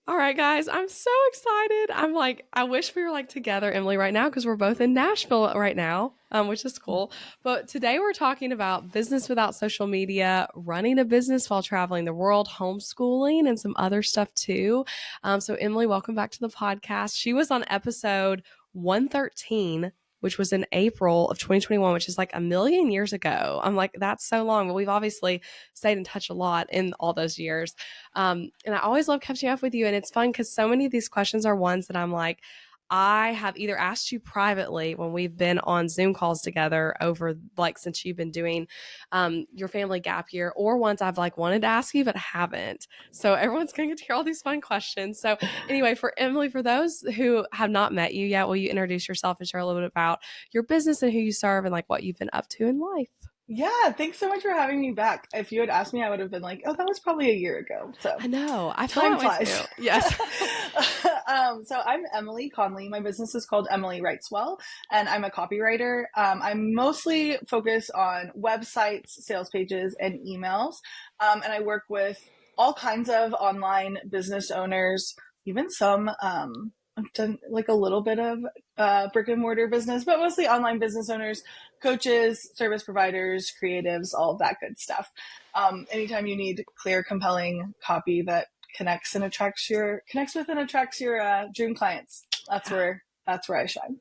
All right, guys, I'm so excited. I wish we were like together, Emily, right now because we're both in Nashville right now, which is cool. But today we're talking about business without social media, running a business while traveling the world, homeschooling, and some other stuff too. So, Emily, welcome back to the podcast. She was on episode 113, which was in April of 2021, which is like a million years ago. I'm like, that's so long, but we've obviously stayed in touch a lot in all those years. And I always love catching up with you. And it's fun because so many of these questions are ones that I'm like, I have either asked you privately when we've been on Zoom calls together over like since you've been doing your family gap year, or ones I've like wanted to ask you but haven't. So everyone's going to get to hear all these fun questions. So anyway, for Emily, for those who have not met you yet, will you introduce yourself and share a little bit about your business and who you serve and like what you've been up to in life? Yeah, thanks so much for having me back. If you had asked me, I would have been like, oh, that was probably a year ago. So I know. I feel time that way flies. too. Yes. So I'm Emily Conley. My business is called Emily Writes Well, and I'm a copywriter. I'm mostly focused on websites, sales pages, and emails. And I work with all kinds of online business owners, even some, I've done like a little bit of brick and mortar business, but mostly online business owners, coaches, service providers, creatives, all of that good stuff. Anytime you need clear, compelling copy that connects with and attracts your dream clients, that's where I shine.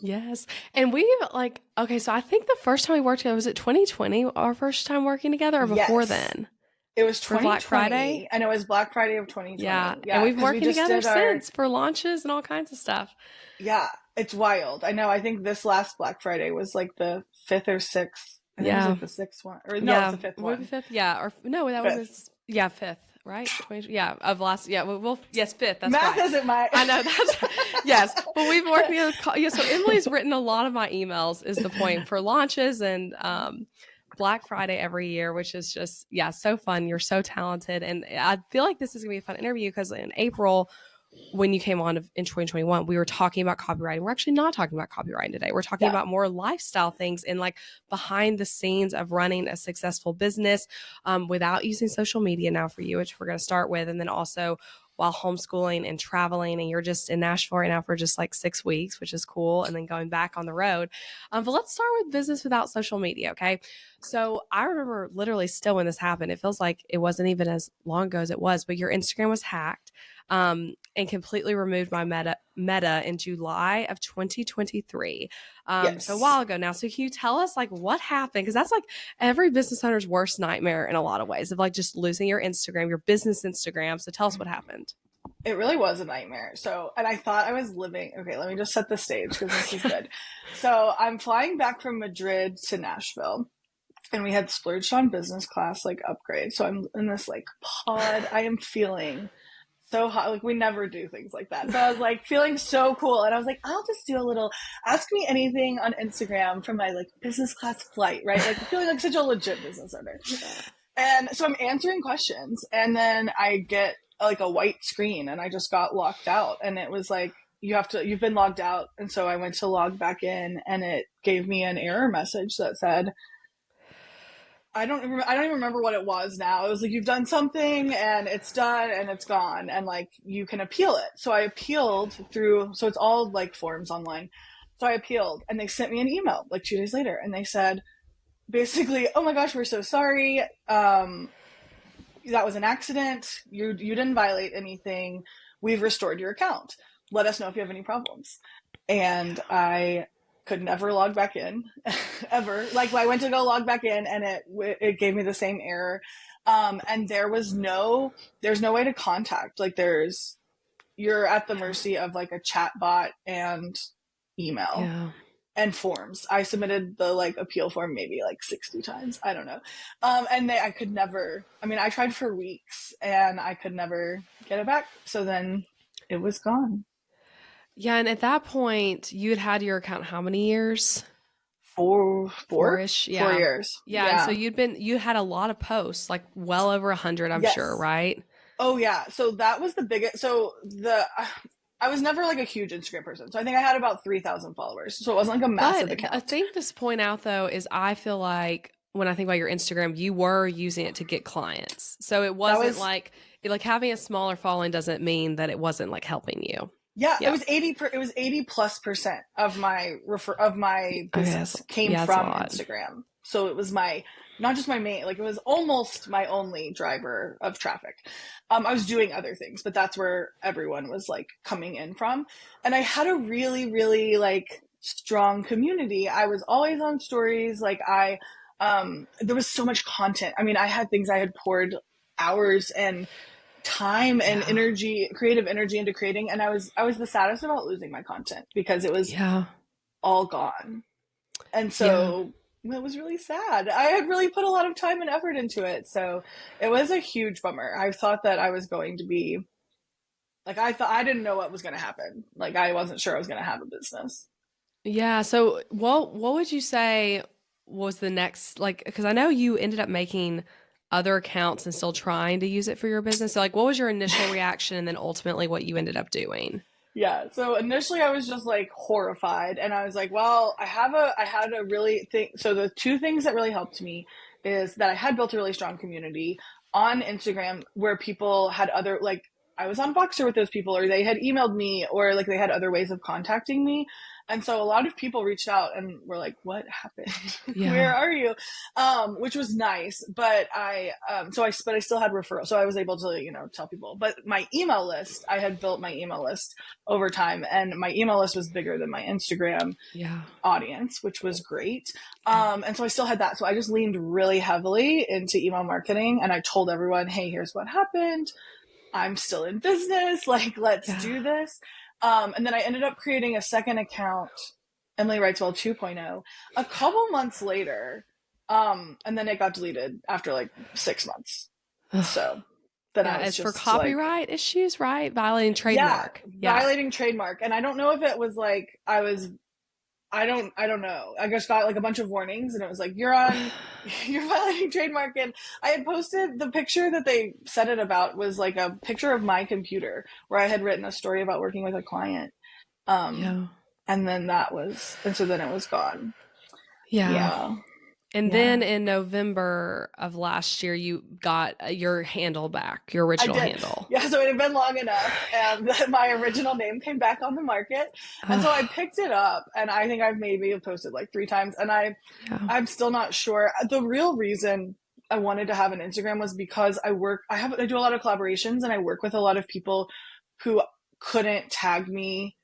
Yes. And we like, okay, so I think the first time we worked together, was it 2020, our first time working together, or before Yes, then? it was For Black Friday? 2020, and it was Black Friday of Yeah. 2020. And Yeah, we've been because we working just together did our since for launches and all kinds of stuff. yeah. It's wild. I know. I think this last Black Friday was like the fifth or sixth. I think it was Yeah. like the sixth one, or no, it's Yeah. the fifth Would it be one. fifth? Yeah. Or no, that would have been, Fifth. yeah, fifth, right? 20, yeah, of last, yeah. Yes, fifth. That's Math right. isn't my. I know that's, yes. But we've been working together. Yeah. So Emily's written a lot of my emails, is the point, for launches and, Black Friday every year, which is just, yeah, so fun. You're so talented. And I feel like this is going to be a fun interview because in April, when you came on in 2021, we were talking about copywriting. We're actually not talking about copywriting today. We're talking Yeah. about more lifestyle things and like behind the scenes of running a successful business without using social media now for you, which we're going to start with. And then also while homeschooling and traveling, and you're just in Nashville right now for just like 6 weeks, which is cool. And then going back on the road. But let's start with business without social media. Okay. So I remember literally still when this happened, it feels like it wasn't even as long ago as it was, but your Instagram was hacked and completely removed my meta in July of 2023. So a Yes. while ago now. So can you tell us like what happened? Because that's like every business owner's worst nightmare in a lot of ways, of like just losing your Instagram, your business Instagram. So tell us what happened. It really was a nightmare. So, and I thought I was living. Okay, let me just set the stage because this is good. So, I'm flying back from Madrid to Nashville, and we had splurged on business class like upgrade. So, I'm in this like pod. I am feeling so hot. Like, we never do things like that. So, I was like feeling so cool. And I was like, I'll just do a little ask me anything on Instagram from my like business class flight, right? Like, feeling like such a legit business owner. And so I'm answering questions, and then I get like a white screen, and I just got locked out. And it was like, you've been logged out. And so I went to log back in, and it gave me an error message that said, I don't even remember what it was now. It was like, you've done something and it's done and it's gone, and like you can appeal it. So I appealed through, so it's all like forms online. So I appealed, and they sent me an email like 2 days later, and they said, basically, oh my gosh, we're so sorry. That was an accident. You didn't violate anything. We've restored your account. Let us know if you have any problems. And I could never log back in ever. Like, I went to go log back in, and it gave me the same error. And there's no way to contact. Like, you're at the mercy of like a chat bot and email. Yeah. And forms. I submitted the like appeal form maybe like 60 times. I don't know. And I could never, I mean, I tried for weeks, and I could never get it back. So then it was gone. Yeah. And at that point, you had your account how many years? Four-ish. Four Yeah. years. Yeah. And so Yeah. you had a lot of posts, like well over 100, I'm sure, Yes. right? Oh yeah. So that was the biggest, I was never like a huge Instagram person. So I think I had about 3,000 followers. So it wasn't like a massive But a account. thing to point out though is I feel like when I think about your Instagram, you were using it to get clients. So it That wasn't was, like like having a smaller following doesn't mean that it wasn't like helping you. Yeah, Yeah. it was 80+% of my Okay. That's, business came yeah, that's a from lot. Instagram. So it was not just my main, like it was almost my only driver of traffic. I was doing other things, but that's where everyone was like coming in from. And I had a really, really like strong community. I was always on stories. There was so much content. I mean, I had things I had poured hours and time and Yeah. energy, creative energy into creating, and I was the saddest about losing my content because it was Yeah. all gone. And Yeah. so it was really sad. I had really put a lot of time and effort into it. So it was a huge bummer. I thought that I was going to be like I didn't know what was going to happen. Like I wasn't sure I was going to have a business. Yeah. So what would you say was the next, like, because I know you ended up making other accounts and still trying to use it for your business. So like what was your initial reaction and then ultimately what you ended up doing? Yeah. So initially I was just like horrified and I was like, well, I had a really thing. So the two things that really helped me is that I had built a really strong community on Instagram where people had other, like, I was on Voxer with those people or they had emailed me or like they had other ways of contacting me. And so a lot of people reached out and were like, what happened? Where Yeah. are you? Which was nice, but but I still had referrals. So I was able to, tell people, but my email list, I had built my email list over time, and my email list was bigger than my Instagram Yeah. audience, which was great. Yeah. And so I still had that. So I just leaned really heavily into email marketing, and I told everyone, "Hey, here's what happened. I'm still in business. Like, let's Yeah. do this." And then I ended up creating a second account, Emily Wrightswell 2.0, a couple months later. And then it got deleted after like 6 months. So then I Yeah. was It's for just like, copyright issues, right? Violating yeah, trademark. Yeah. violating trademark. And I don't know if it was like I don't know. I just got like a bunch of warnings and it was like you're violating trademark. And I had posted the picture that they said it about was like a picture of my computer where I had written a story about working with a client. Um Yeah. and so then it was gone. Yeah. Yeah. And then Yeah. in November of last year, you got your handle back, your I original did. handle. Yeah, so it had been long enough, and my original name came back on the market, and so I picked it up, and I think I've maybe posted like 3 times, and Yeah. I'm still not sure. The real reason I wanted to have an Instagram was because I do a lot of collaborations, and I work with a lot of people who couldn't tag me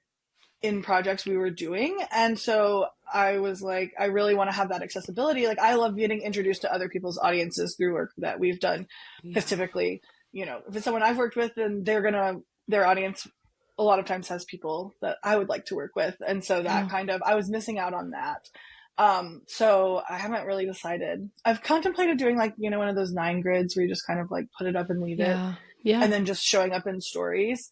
in projects we were doing. And so I was like, I really want to have that accessibility. Like, I love getting introduced to other people's audiences through work that we've done. Yeah. Because typically, if it's someone I've worked with, then their audience a lot of times has people that I would like to work with. And so Yeah. I was missing out on that. So I haven't really decided. I've contemplated doing like, one of those 9 grids where you just kind of like put it up and leave it Yeah. Yeah. and then just showing up in stories.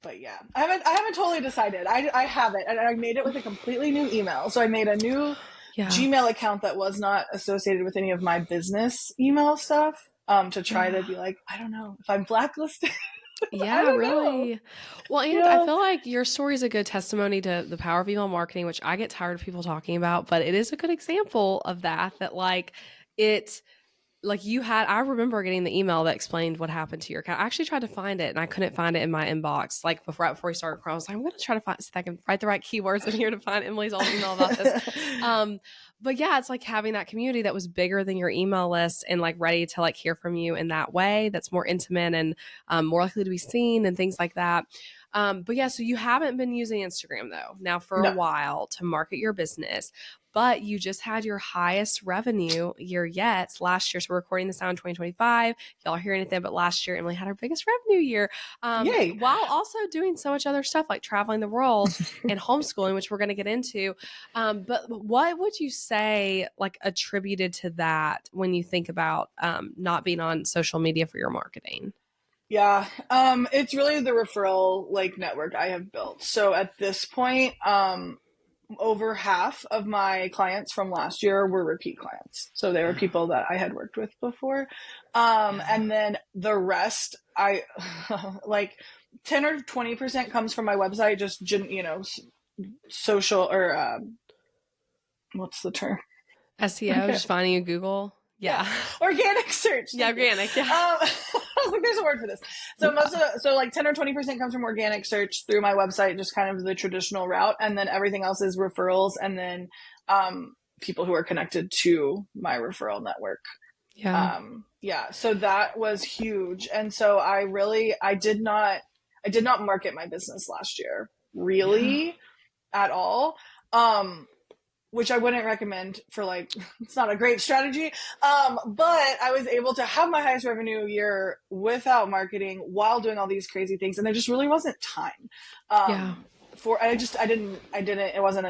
But yeah, I haven't totally decided. I have it, and I made it with a completely new email. So I made a new Yeah. Gmail account that was not associated with any of my business email stuff. To try to Yeah. be like, I don't know if I'm blacklisted. I Yeah, don't know. really. Well, and I Yeah. feel like your story is a good testimony to the power of email marketing, which I get tired of people talking about, but it is a good example of that like it like you had, I remember getting the email that explained what happened to your account. I actually tried to find it and I couldn't find it in my inbox. Like right before we started recording, I was like, I'm going to try to find, see if I can write the right keywords in here to find Emily's old email about this. Um, but yeah, it's like having that community that was bigger than your email list and like ready to like hear from you in that way. That's more intimate and more likely to be seen and things like that. But yeah, so you haven't been using Instagram though now for a No. while to market your business, but you just had your highest revenue year yet last year. So we're recording this out in 2025. Y'all are hearing anything, but last year Emily had her biggest revenue year, Yay. while also doing so much other stuff like traveling the world and homeschooling, which we're going to get into. But what would you say like attributed to that when you think about not being on social media for your marketing? Yeah. It's really the referral like network I have built. So at this point, over half of my clients from last year were repeat clients. So they were Yeah. people that I had worked with before. Yeah. And then the rest, I like 10 or 20% comes from my website, just, social or, what's the term? SEO, just finding you Google. Yeah. Yeah. Organic search. Yeah, Thank you. organic. Yeah. Um, was like, there's a word for this. So like 10 or 20% comes from organic search through my website, just kind of the traditional route. And then everything else is referrals. And then, people who are connected to my referral network. Yeah. Yeah, so that was huge. And so I did not market my business last year, Yeah. really, at all. Um, which I wouldn't recommend for like, it's not a great strategy. But I was able to have my highest revenue year without marketing while doing all these crazy things. And there just really wasn't time. Yeah. It wasn't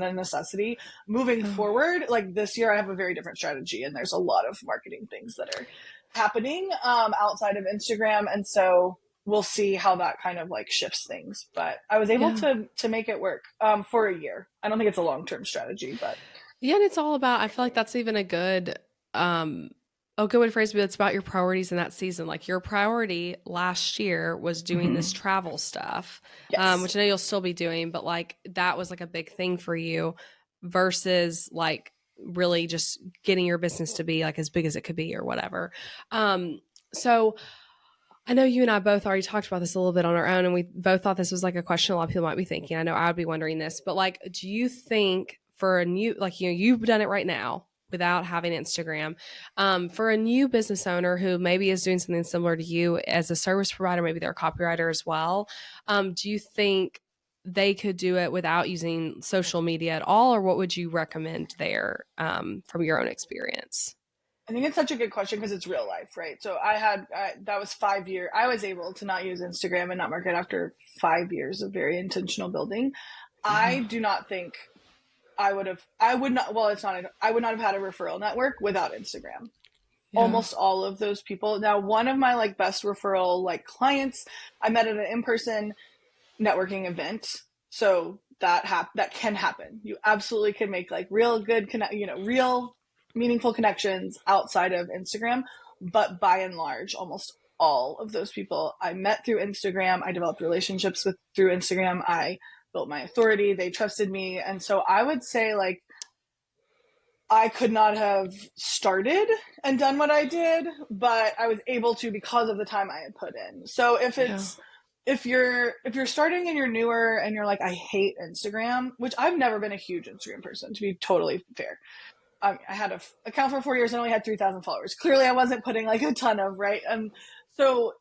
a necessity. Moving Yeah. forward, like this year, I have a very different strategy and there's a lot of marketing things that are happening, outside of Instagram. And so we'll see how that kind of like shifts things. But I was able Yeah. to make it work, for a year. I don't think it's a long-term strategy, but Yeah, and it's all about, I feel like that's even a good way to phrase it, but it's about your priorities in that season. Like your priority last year was doing this mm-hmm. travel stuff, Yes. which I know you'll still be doing, but like that was like a big thing for you versus like really just getting your business to be like as big as it could be or whatever. So I know you and I both already talked about this a little bit on our own, and we both thought this was like a question a lot of people might be thinking. I know I would be wondering this, but like, do you think for a new, like, you've done it right now without having Instagram, for a new business owner who maybe is doing something similar to you as a service provider, maybe they're a copywriter as well. Do you think they could do it without using social media at all, or what would you recommend there, from your own experience? I think it's such a good question because it's real life, right? So that was 5 years. I was able to not use Instagram and not market after 5 years of very intentional building. Yeah. I do not think I would not, well, I would not have had a referral network without Instagram. Yeah. Almost all of those people. Now, one of my like best referral like clients, I met at an in-person networking event. So that can happen. You absolutely can make like real good real meaningful connections outside of Instagram, but by and large, almost all of those people I met through Instagram. I developed relationships with through Instagram. I built my authority. They trusted me. And so I would say like I could not have started and done what I did, but I was able to because of the time I had put in. So Yeah. if you're starting and you're newer and you're like, I hate Instagram, which I've never been a huge Instagram person, to be totally fair. I had an account for 4 years and only had 3,000 followers. Clearly I wasn't putting like a ton of, right? And so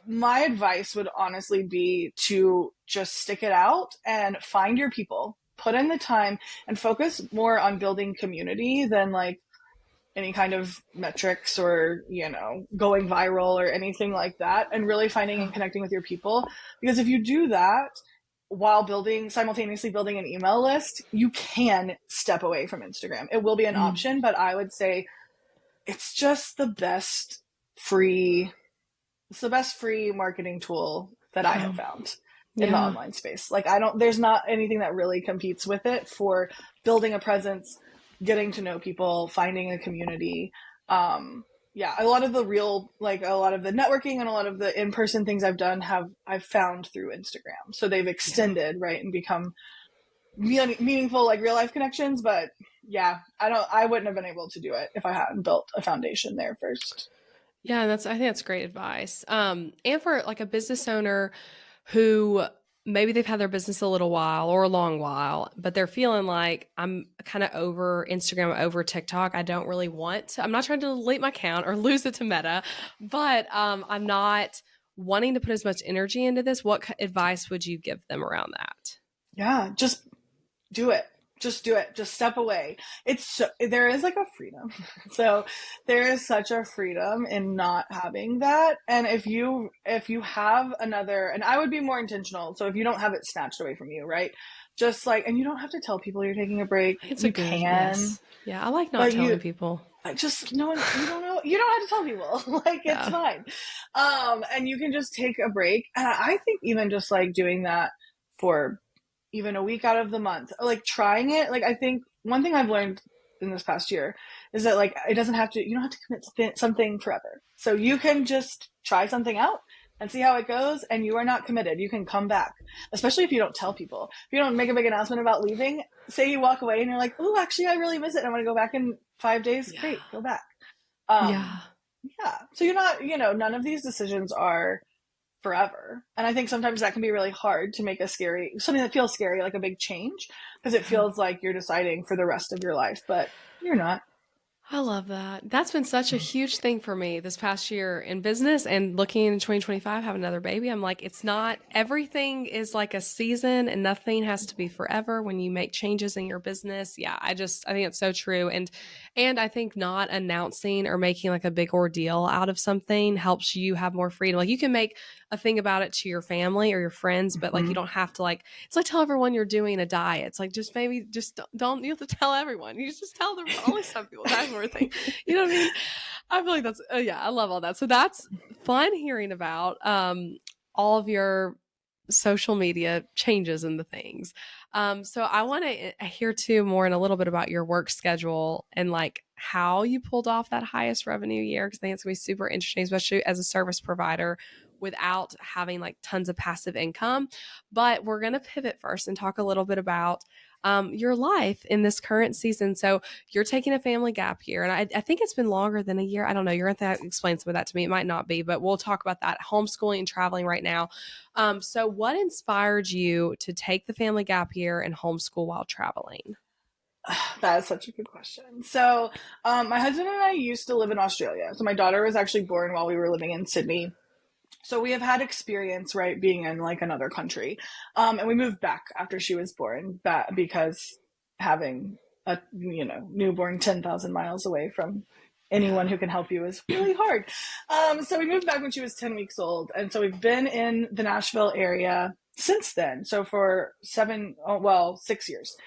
my advice would honestly be to just stick it out and find your people, put in the time and focus more on building community than like any kind of metrics or, going viral or anything like that, and really finding Yeah. and connecting with your people. Because if you do that while simultaneously building an email list, you can step away from Instagram. It will be an Mm. option, but I would say it's just free the best free marketing tool that I Yeah. have found in the Yeah. online space. Like there's not anything that really competes with it for building a presence, getting to know people, finding a community. Yeah, a lot of the networking and a lot of the in-person things I've found through Instagram. So they've Yeah. extended, right, and become meaningful, like real life connections. But yeah, I wouldn't have been able to do it if I hadn't built a foundation there first. Yeah, I think that's great advice. And for like a business owner who maybe they've had their business a little while or a long while, but they're feeling like I'm kind of over Instagram, over TikTok. I don't really want to, I'm not trying to delete my account or lose it to Meta, but I'm not wanting to put as much energy into this. What advice would you give them around that? Yeah, just do it. Just do it. Just step away. There is like a freedom. So there is such a freedom in not having that. And if you have another, and I would be more intentional. So if you don't have it snatched away from you, right? Just like, and you don't have to tell people you're taking a break. It's a You good, can, yes. Yeah, I like not but telling people. no one, you don't know, you don't have to tell people. Like it's Yeah. fine. And you can just take a break. And I think even just like doing that for even a week out of the month, like trying it. Like I think one thing I've learned in this past year is that like you don't have to commit to something forever. So you can just try something out and see how it goes, and you are not committed. You can come back, especially if you don't tell people. If you don't make a big announcement about leaving, say you walk away and you're like, oh, actually I really miss it, I want to go back in 5 days. Yeah. Great, go back. um Yeah. Yeah. So you're not, none of these decisions are forever. And I think sometimes that can be really hard to make something that feels scary, like a big change, because it Yeah. feels like you're deciding for the rest of your life, but you're not. I love that. That's been such a huge thing for me this past year in business and looking in 2025, have another baby. I'm like, it's not everything is like a season and nothing has to be forever when you make changes in your business. Yeah, I think it's so true. And I think not announcing or making like a big ordeal out of something helps you have more freedom. Like you can make a thing about it to your family or your friends, but like you Mm-hmm. don't have to like it's like tell everyone you're doing a diet. It's like just maybe just don't you have to tell everyone. You just tell them only some people that sort of thing. You know what I mean? I feel like that's yeah, I love all that. So that's fun hearing about all of your social media changes and the things. So I want to hear too more in a little bit about your work schedule and like how you pulled off that highest revenue year because I think it's gonna be super interesting, especially as a service provider without having like tons of passive income. But we're gonna pivot first and talk a little bit about your life in this current season. So you're taking a family gap year, and I think it's been longer than a year. I don't know. You're going to have to explain some of that to me. It might not be, but we'll talk about that. Homeschooling and traveling right now. So what inspired you to take the family gap year and homeschool while traveling? That is such a good question. So, my husband and I used to live in Australia. So, my daughter was actually born while we were living in Sydney. So we have had experience, right, being in like another country. And we moved back after she was born because having a, newborn 10,000 miles away from anyone Yeah. who can help you is really hard. So we moved back when she was 10 weeks old. And so we've been in the Nashville area since then. So for 6 years.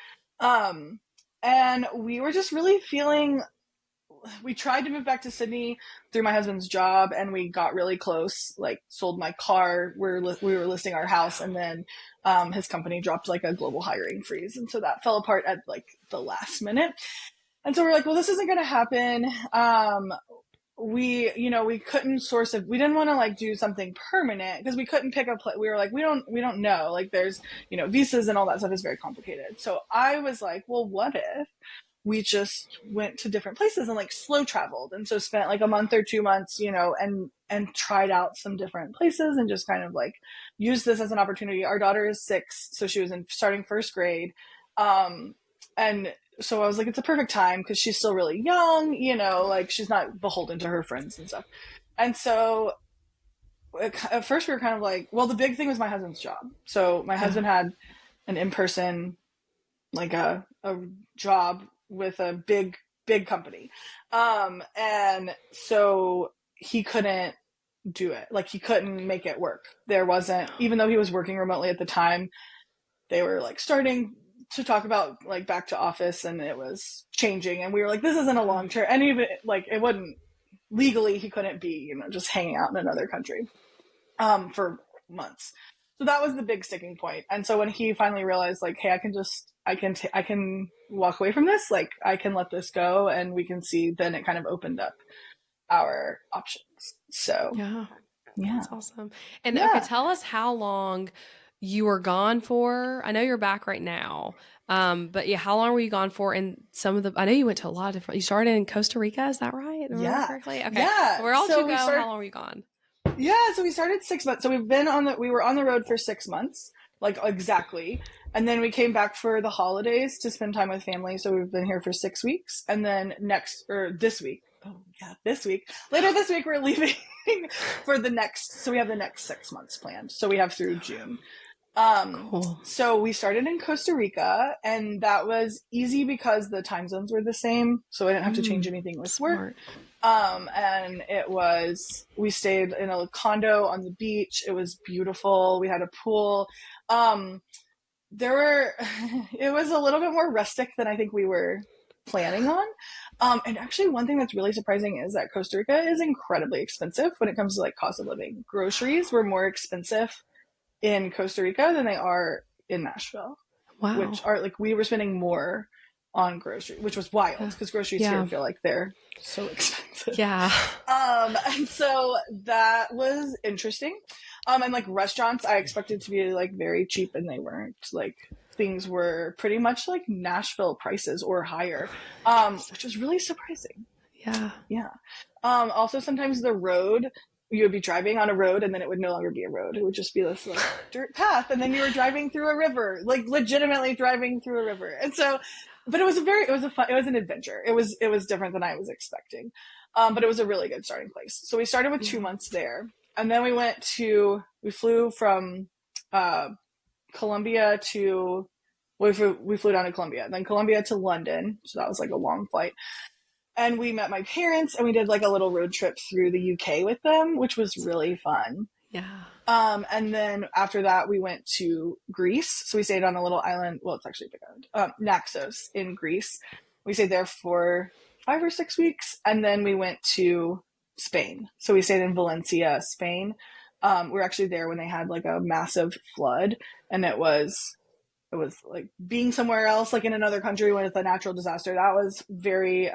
Um, and we were just really feeling we tried to move back to Sydney through my husband's job, and we got really close. Like, sold my car. We were listing our house, and then his company dropped like a global hiring freeze, and so that fell apart at like the last minute. And so we're like, well, this isn't going to happen. We couldn't we didn't want to like do something permanent because we couldn't pick a place. We were like, we don't know. Like, there's visas and all that stuff is very complicated. So I was like, well, what if we just went to different places and like slow traveled, and so spent like a month or 2 months, and tried out some different places and just kind of like used this as an opportunity. Our daughter is 6, so she was in starting first grade. And so I was like, it's a perfect time because she's still really young, like she's not beholden to her friends and stuff. And so at first we were kind of like, well, the big thing was my husband's job. So my Yeah. husband had an in-person, like a job with a big company. And so he couldn't do it. Like, he couldn't make it work. There wasn't, even though he was working remotely at the time, they were like starting to talk about like back to office, and it was changing, and we were like, this isn't a long term. And even like, it wouldn't legally, he couldn't be, just hanging out in another country for months. So that was the big sticking point. And so when he finally realized, like, hey, I can walk away from this, like, I can let this go, and we can see, then it kind of opened up our options. So Yeah. yeah, That's awesome. And okay, yeah, tell us how long you were gone for. I know you're back right now. But yeah, how long were you gone for? And I know you went to a lot of different, you started in Costa Rica. Is that right? Remember yeah, correctly? Okay. yeah. Where all did you So we go? started. How long were you gone? Yeah, so we started 6 months. So we were on the road for 6 months, like exactly. And then we came back for the holidays to spend time with family. So we've been here for 6 weeks. And then this week, oh yeah, later this week, we're leaving so we have the next 6 months planned. So we have through June. Cool. So we started in Costa Rica, and that was easy because the time zones were the same. So I didn't have to change anything with work. Smart. And we stayed in a condo on the beach. It was beautiful. We had a pool. Um, it was a little bit more rustic than I think we were planning on. And actually, one thing that's really surprising is that Costa Rica is incredibly expensive when it comes to like cost of living. Groceries were more expensive in Costa Rica than they are in Nashville, which Wow. are like, we were spending more on grocery, which was wild Yeah. because groceries here Yeah. feel like they're so expensive. Yeah. And so that was interesting. And like restaurants, I expected to be like very cheap, and they weren't. Like, things were pretty much like Nashville prices or higher, which was really surprising. Yeah. Yeah. Also sometimes the road, you would be driving on a road and then it would no longer be a road. It would just be this like dirt path. And then you were driving through a river, like legitimately driving through a river. And so, but it was an adventure. It was different than I was expecting. But it was a really good starting place. So we started with Yeah. 2 months there. And then we flew from, uh, Columbia to, we flew down to Columbia, then Columbia to London. So that was like a long flight, and we met my parents and we did like a little road trip through the UK with them, which was really fun. Yeah. And then after that, we went to Greece. So we stayed on a little island. Well, it's actually a big island, Naxos in Greece. We stayed there for 5 or 6 weeks, and then we went to Spain. So we stayed in Valencia, Spain. We were actually there when they had like a massive flood, and it was like being somewhere else, like in another country when it's a natural disaster. That was very,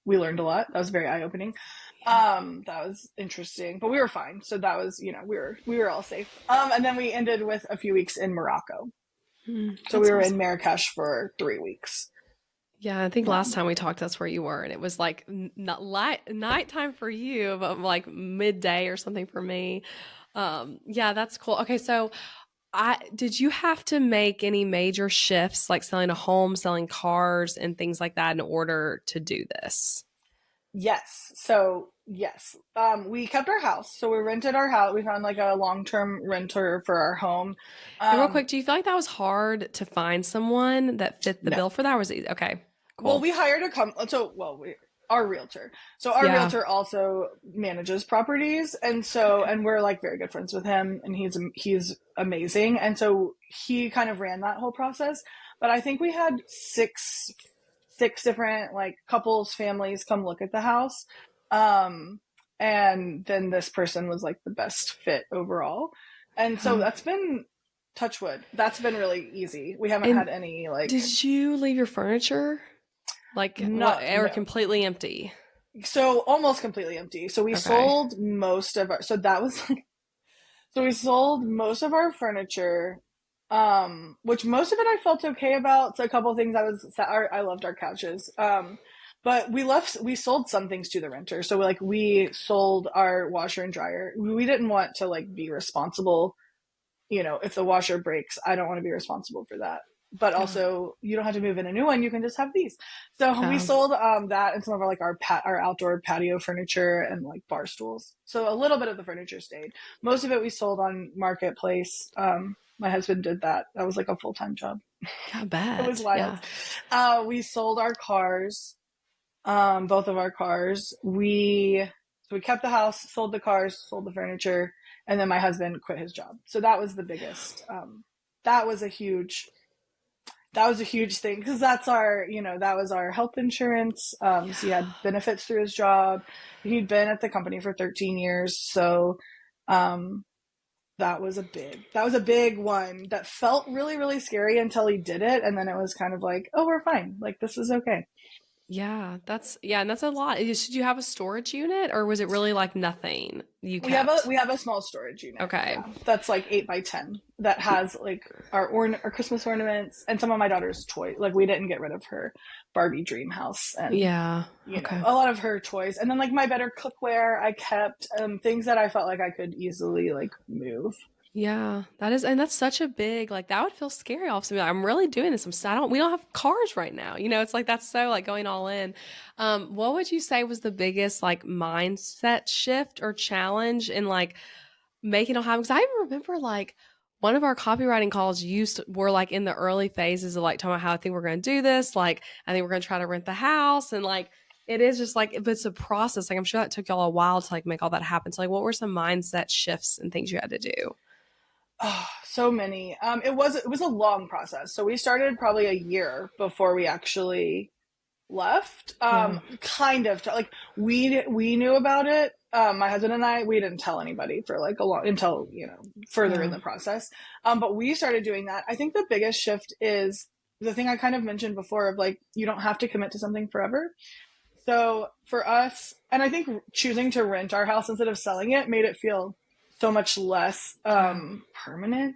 we learned a lot. That was very eye opening. Yeah. That was interesting, but we were fine. So that was, we were all safe. And then we ended with a few weeks in Morocco. So we That's were in awesome. Marrakesh for 3 weeks. Yeah, I think Yeah. last time we talked, that's where you were, and it was like not light nighttime for you, but like midday or something for me. Yeah, that's cool. Okay, so I did you have to make any major shifts, like selling a home, selling cars, and things like that, in order to do this? Yes. So yes, we kept our house. So we rented our house. We found like a long-term renter for our home. And real Um, quick, do you feel like that was hard to find someone that fit the no. bill for that? Or was it okay? Well, Cool. we hired a our realtor. So our Yeah. realtor also manages properties, and so Okay. and we're like very good friends with him, and he's amazing, and so he kind of ran that whole process. But I think we had six different like couples, families come look at the house, um, and then this person was like the best fit overall, and so Yeah. that's been, touch wood, that's been really easy. We haven't And had any like, did you leave your furniture? Like what, not, or no. completely empty? So almost completely empty. So we Okay. sold most of our, so that was like, so we sold most of our furniture, which most of it I felt okay about. So a couple of things I loved our couches. But we sold some things to the renter. So like we sold our washer and dryer. We didn't want to like be responsible, if the washer breaks, I don't want to be responsible for that. But Yeah. also, you don't have to move in a new one. You can just have these. So we Yeah. sold that and some of our like our outdoor patio furniture and like bar stools. So a little bit of the furniture stayed. Most of it we sold on marketplace. My husband did that. That was like a full-time job. Yeah, I It was bet. wild. Yeah. We sold our cars, both of our cars. So we kept the house, sold the cars, sold the furniture, and then my husband quit his job. So that was the biggest. That was a huge. That was a huge thing because that was our health insurance. So he Yeah. had benefits through his job. He'd been at the company for 13 years, so um, that was a big one that felt really really scary until he did it, and then it was kind of like, oh, we're fine. Like this is okay. Yeah. And that's a lot. Did you have a storage unit, or was it really like nothing you kept? We have a small storage unit. Okay. Yeah, that's like 8 by 10. That has like our Christmas ornaments and some of my daughter's toys. Like we didn't get rid of her Barbie dream house and Yeah. Okay. a lot of her toys. And then like my better cookware I kept, things that I felt like I could easily like move. Yeah, that is, and that's such a big, like, that would feel scary off to me. Like, I'm really doing this. We don't have cars right now. It's like, that's so like going all in. What would you say was the biggest like mindset shift or challenge in like making it all happen? Because I even remember like one of our copywriting calls were like in the early phases of like talking about how I think we're going to do this. Like, I think we're going to try to rent the house, and like, it is just like, if it's a process, like, I'm sure that took y'all a while to like make all that happen. So like, what were some mindset shifts and things you had to do? Oh, so many. It was a long process. So we started probably a year before we actually left. Yeah. Kind of like we knew about it. My husband and I, we didn't tell anybody for like a long, until further in Yeah. the process. But we started doing that. I think the biggest shift is the thing I kind of mentioned before of like, you don't have to commit to something forever. So for us, and I think choosing to rent our house instead of selling it made it feel so much less Yeah. permanent,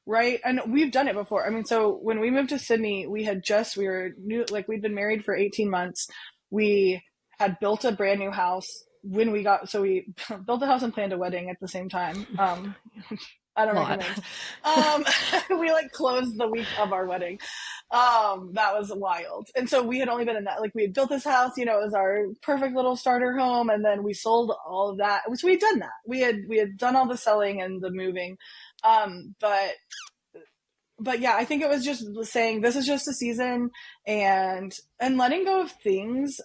right? And we've done it before. I mean, so when we moved to Sydney, we were new, like we'd been married for 18 months. We had built a brand new house when we built a house and planned a wedding at the same time. I don't Lot. recommend. Um, we like closed the week of our wedding. That was wild. And so we had only been in that, like we had built this house, it was our perfect little starter home. And then we sold all of that. So we had done that. We had done all the selling and the moving. Um, but but yeah, I think it was just saying this is just a season and letting go of things.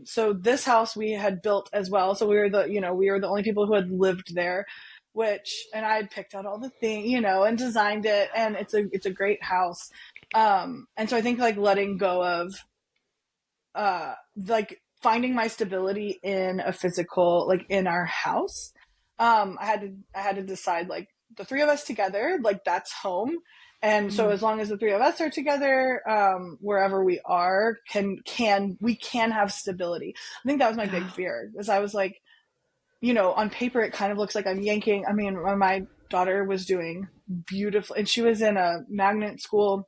So this house we had built as well. So we were the only people who had lived there, which and I had picked out all the things, and designed it, and it's a great house. And so I think like letting go of like finding my stability in a physical, like in our house. I had to decide like the three of us together, like that's home. And so Mm, as long as the three of us are together, wherever we are, we can have stability. I think that was my big yeah. fear, is I was like, on paper it kind of looks like I'm yanking. I mean, my daughter was doing beautiful, and she was in a magnet school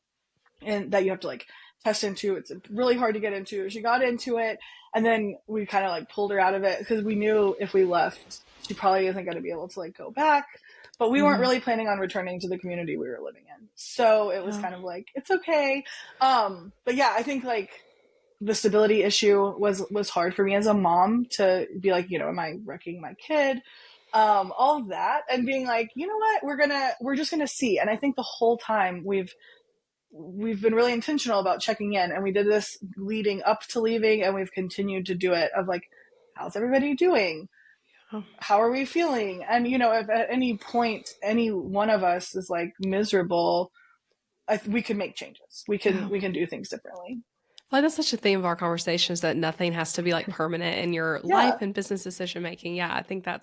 and that you have to like test into. It's really hard to get into. She got into it, and then we kind of like pulled her out of it because we knew if we left, she probably isn't going to be able to like go back. But we weren't Mhm. really planning on returning to the community we were living in, so it was Yeah. kind of like it's okay. But yeah, I think like the stability issue was hard for me as a mom to be like, am I wrecking my kid? All of that, and being like, you know what, we're just gonna see. And I think the whole time we've been really intentional about checking in, and we did this leading up to leaving, and we've continued to do it of like, how's everybody doing, Oh, how are we feeling, and if at any point any one of us is like miserable, we can make changes, we can yeah. we can do things differently. Like that's such a theme of our conversation is that nothing has to be like permanent in your life Yeah. and business decision making. Yeah, I think yeah,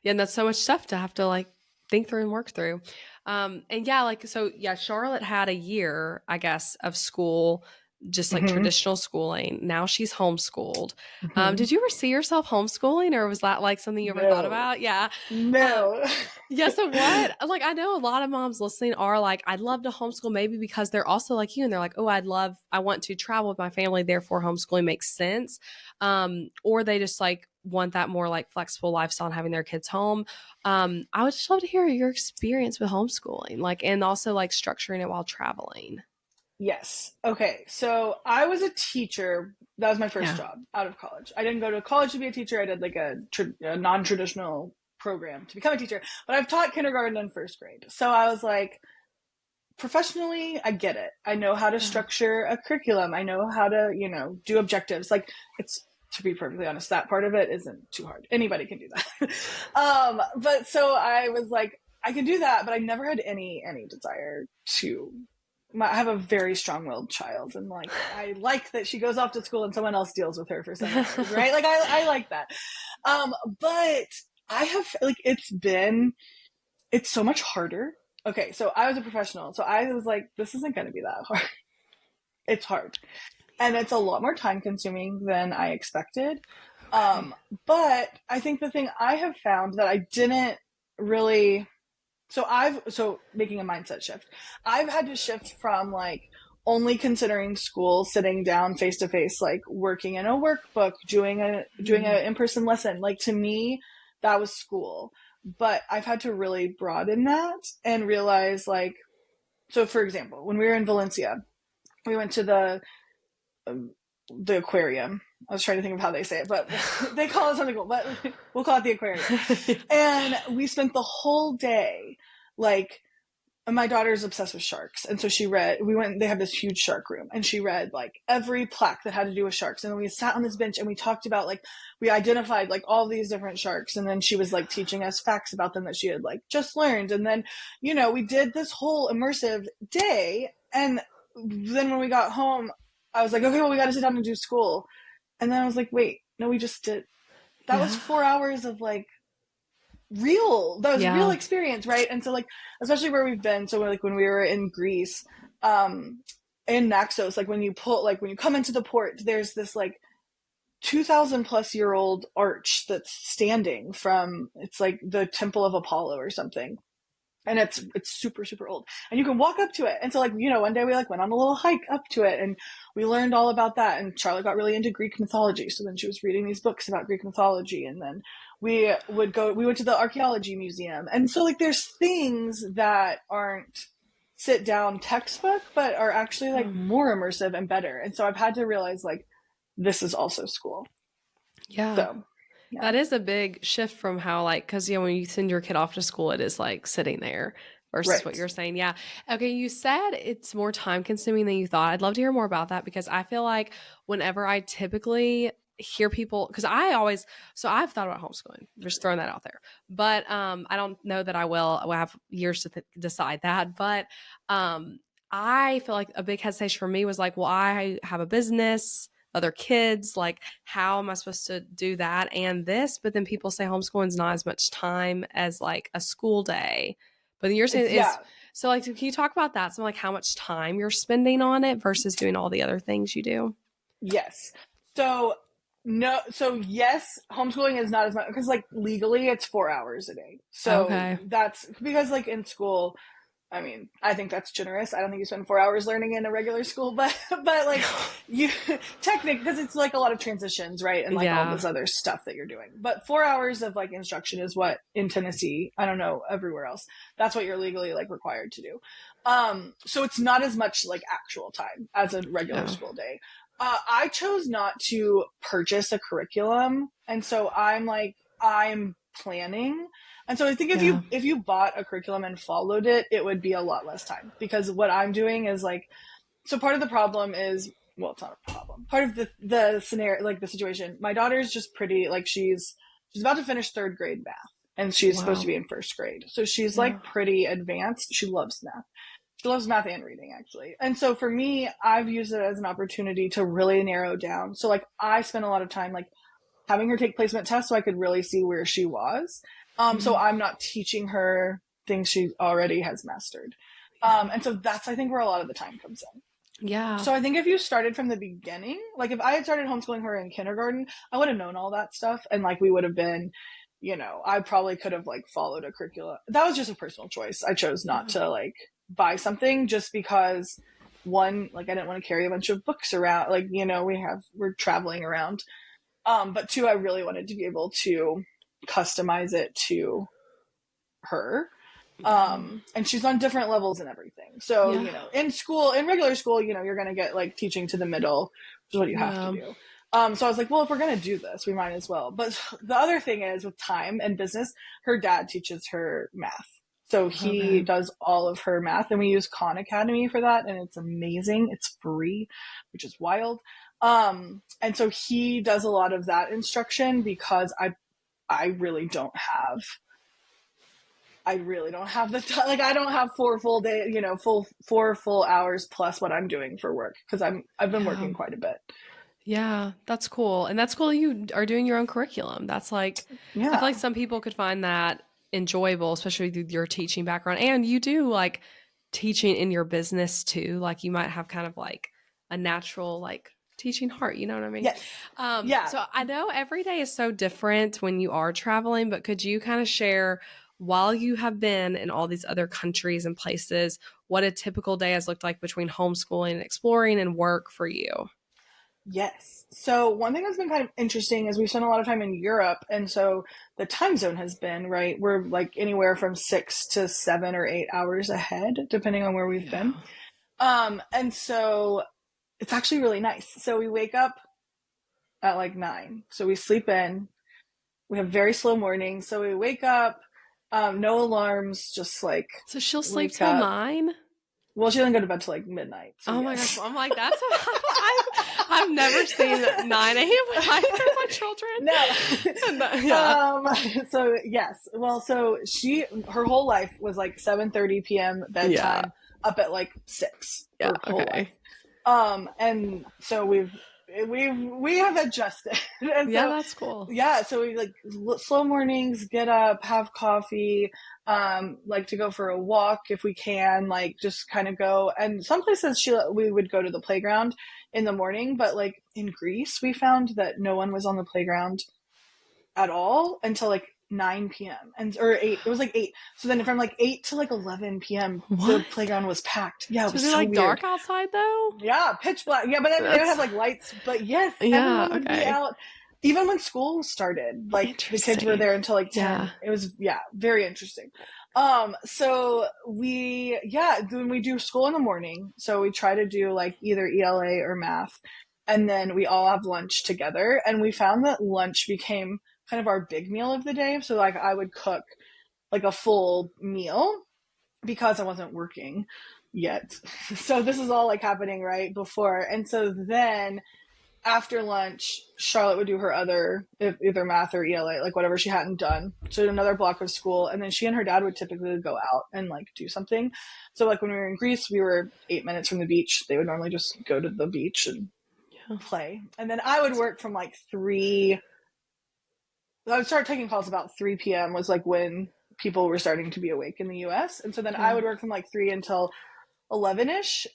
and that's so much stuff to have to like think through and work through. And yeah, like so, yeah, Charlotte had a year, I guess, of school, just like Hmm. traditional schooling. Now she's homeschooled. Hmm. Did you ever see yourself homeschooling, or was that like something you ever thought No. about? Yeah. Um, No. yeah, so what? Like, I know a lot of moms listening are like, I'd love to homeschool, maybe because they're also like you, and they're like, oh, I want to travel with my family, therefore homeschooling makes sense. Or they just like want that more like flexible lifestyle and having their kids home. I would just love to hear your experience with homeschooling, like, and also like structuring it while traveling. Yes. Okay. So I was a teacher. That was my first Yeah. job out of college. I didn't go to college to be a teacher. I did like a non-traditional program to become a teacher, but I've taught kindergarten and first grade. So I was like, professionally, I get it. I know how to Yeah. structure a curriculum. I know how to, do objectives. Like it's, to be perfectly honest, that part of it isn't too hard. Anybody can do that. But so I was like, I can do that, but I never had any desire to. I have a very strong-willed child, and like I like that she goes off to school and someone else deals with her for 7 hours, right? Like I like that. But I have like it's so much harder. Okay, so I was a professional, so I was like, this isn't going to be that hard. It's hard, and it's a lot more time consuming than I expected. Okay. Um, but I think the thing I have found that I didn't really, so making a mindset shift. I've had to shift from like only considering school, sitting down face to face, like working in a workbook, doing a Mhm. in person lesson. Like to me, that was school. But I've had to really broaden that and realize like, so for example, when we were in Valencia, we went to um, the aquarium. I was trying to think of how they say it, but they call it something cool, but we'll call it the aquarium. And we spent the whole day like, my daughter's obsessed with sharks, and so they have this huge shark room, and she read like every plaque that had to do with sharks. And then we sat on this bench and we talked about like, we identified like all these different sharks, and then she was like teaching us facts about them that she had like just learned. And then we did this whole immersive day. And then when we got home, I was like, okay, well, we got to sit down and do school. And then I was like, wait, no, we just did. That was Yeah. 4 hours of like that was real Yeah. experience, right? And so like, especially where we've been, so like when we were in Greece, in Naxos, like when you come into the port, there's this like 2000 plus year old arch that's standing from, it's like the temple of Apollo or something. and it's super, super old, and you can walk up to it. And so like, one day we like went on a little hike up to it, and we learned all about that. And Charlotte got really into Greek mythology, so then she was reading these books about Greek mythology. And then we went to the archaeology museum. And so like there's things that aren't sit down textbook, but are actually like more immersive and better. And so I've had to realize like this is also school. Yeah. So yeah. That is a big shift from how, like, because, when you send your kid off to school, it is like sitting there versus what Right. you're saying. Yeah. Okay. You said it's more time consuming than you thought. I'd love to hear more about that, because I feel like whenever I typically hear people, because so I've thought about homeschooling, just throwing that out there, but I don't know that I will. I have years to decide that. But I feel like a big hesitation for me was like, well, I have a business, other kids, like how am I supposed to do that and this? But then people say homeschooling is not as much time as like a school day. But then you're saying Yeah. so like, can you talk about that? So like how much time you're spending on it versus doing all the other things you do? Yes. So no. So yes, homeschooling is not as much, because like legally it's 4 hours a day. So Okay. that's because like in school, I mean, I think that's generous. I don't think you spend 4 hours learning in a regular school, but like you technically, because it's like a lot of transitions, right? And like all Yeah. this other stuff that you're doing. But 4 hours of like instruction is what in Tennessee, I don't know, everywhere else, that's what you're legally like required to do. So it's not as much like actual time as a regular Yeah. school day. I chose not to purchase a curriculum, and so I'm planning. And so I think Yeah. if you bought a curriculum and followed it, it would be a lot less time, because what I'm doing is like, so part of the problem is, well, it's not a problem. Part of the scenario, like the situation, my daughter's just pretty like she's about to finish third grade math, and she's supposed to Wow. be in first grade. So she's Yeah. like pretty advanced. She loves math. She loves math and reading, actually. And so for me, I've used it as an opportunity to really narrow down. So like I spent a lot of time like having her take placement tests so I could really see where she was. So Mhm. I'm not teaching her things she already has mastered. Yeah. And so that's, I think, where a lot of the time comes in. Yeah. So I think if you started from the beginning, like if I had started homeschooling her in kindergarten, I would have known all that stuff. And like we would have been, I probably could have like followed a curriculum. That was just a personal choice. I chose not Yeah. to like buy something just because, one, like I didn't want to carry a bunch of books around. Like, we're traveling around. But two, I really wanted to be able to customize it to her. Yeah. And she's on different levels and everything. So, Yeah. in regular school, you're going to get like teaching to the middle, which is what you have to Yeah. do. So I was like, well, if we're going to do this, we might as well. But the other thing is with time and business, her dad teaches her math. So he Okay. does all of her math, and we use Khan Academy for that. And it's amazing. It's free, which is wild. And so he does a lot of that instruction, because I really don't have the time. Like I don't have 4 full day, 4 full hours plus what I'm doing for work, because I've been Yeah. working quite a bit. Yeah, that's cool. And that's cool you are doing your own curriculum. That's like, I feel like Yeah. some people could find that enjoyable, especially with your teaching background. And you do like teaching in your business too. Like you might have kind of like a natural like teaching heart, you know what I mean? Yes. Yeah. So I know every day is so different when you are traveling, but could you kind of share, while you have been in all these other countries and places, what a typical day has looked like between homeschooling and exploring and work for you? Yes. So one thing that's been kind of interesting is we spent a lot of time in Europe, and so the time zone has been, right. We're like anywhere from 6 to 7 or 8 hours ahead, depending on where we've Yeah. been. And so it's actually really nice. So we wake up at like 9. So we sleep in. We have very slow mornings. So we wake up, no alarms, just like So she'll sleep wake till up. 9? Well, she doesn't go to bed till like midnight. So Oh my gosh. yes. I'm like, I've never seen 9 a.m. with either of my children. No. Yeah. So yes. Well, so her whole life was like 7:30 p.m. Yeah. bedtime, up at like 6, Yeah. her whole life. Okay. And so we have adjusted. And Yeah, so that's cool. yeah, so we like slow mornings, get up, have coffee, like to go for a walk if we can, like just kind of go. And some places we would go to the playground in the morning, but like in Greece, we found that no one was on the playground at all until like 9 p.m. and or 8. It was like 8. So then from like 8 to like 11 p.m. the What? playground was packed. Yeah, it So was is it so like weird. dark outside though? Yeah, pitch black. Yeah, but I mean they would have That's like lights. But yes, yeah, everyone would be okay. out. Even when school started, like the kids were Interesting. there until like Yeah. 10. It was yeah, very interesting. So when we do school in the morning, so we try to do like either ELA or math, and then we all have lunch together. And we found that lunch became kind of our big meal of the day. So like I would cook like a full meal because I wasn't working yet. So this is all like happening right before. And so then after lunch, Charlotte would do her other either math or ELA, like whatever she hadn't done. So another block of school, and then she and her dad would typically go out and like do something. So like when we were in Greece, we were 8 minutes from the beach. They would normally just go to the beach and Yeah. play, and then I would work from like 3. I would start taking calls about 3 p.m. was like when people were starting to be awake in the U.S. And so then I Yeah. would work from like 3 until 11ish.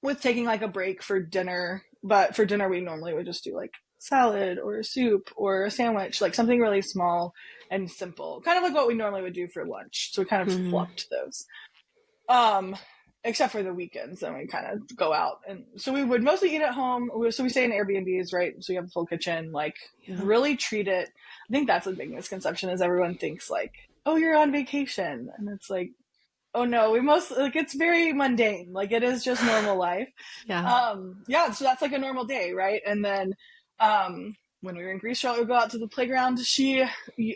With taking like a break for dinner. But for dinner, we normally would just do like salad or a soup or a sandwich, like something really small and simple, kind of like what we normally would do for lunch. So we kind of Mhm. flipped those. Um, Except for the weekends, then we kind of go out, and so we would mostly eat at home. So we stay in Airbnbs, right? So we have a full kitchen. Like Yeah. really treat it. I think that's a big misconception is everyone thinks like, oh, you're on vacation, and it's like, oh no, we most like it's very mundane. Like it is just normal life. Yeah. Yeah, so that's like a normal day, right? And then when we were in Greece, Charlotte would go out to the playground.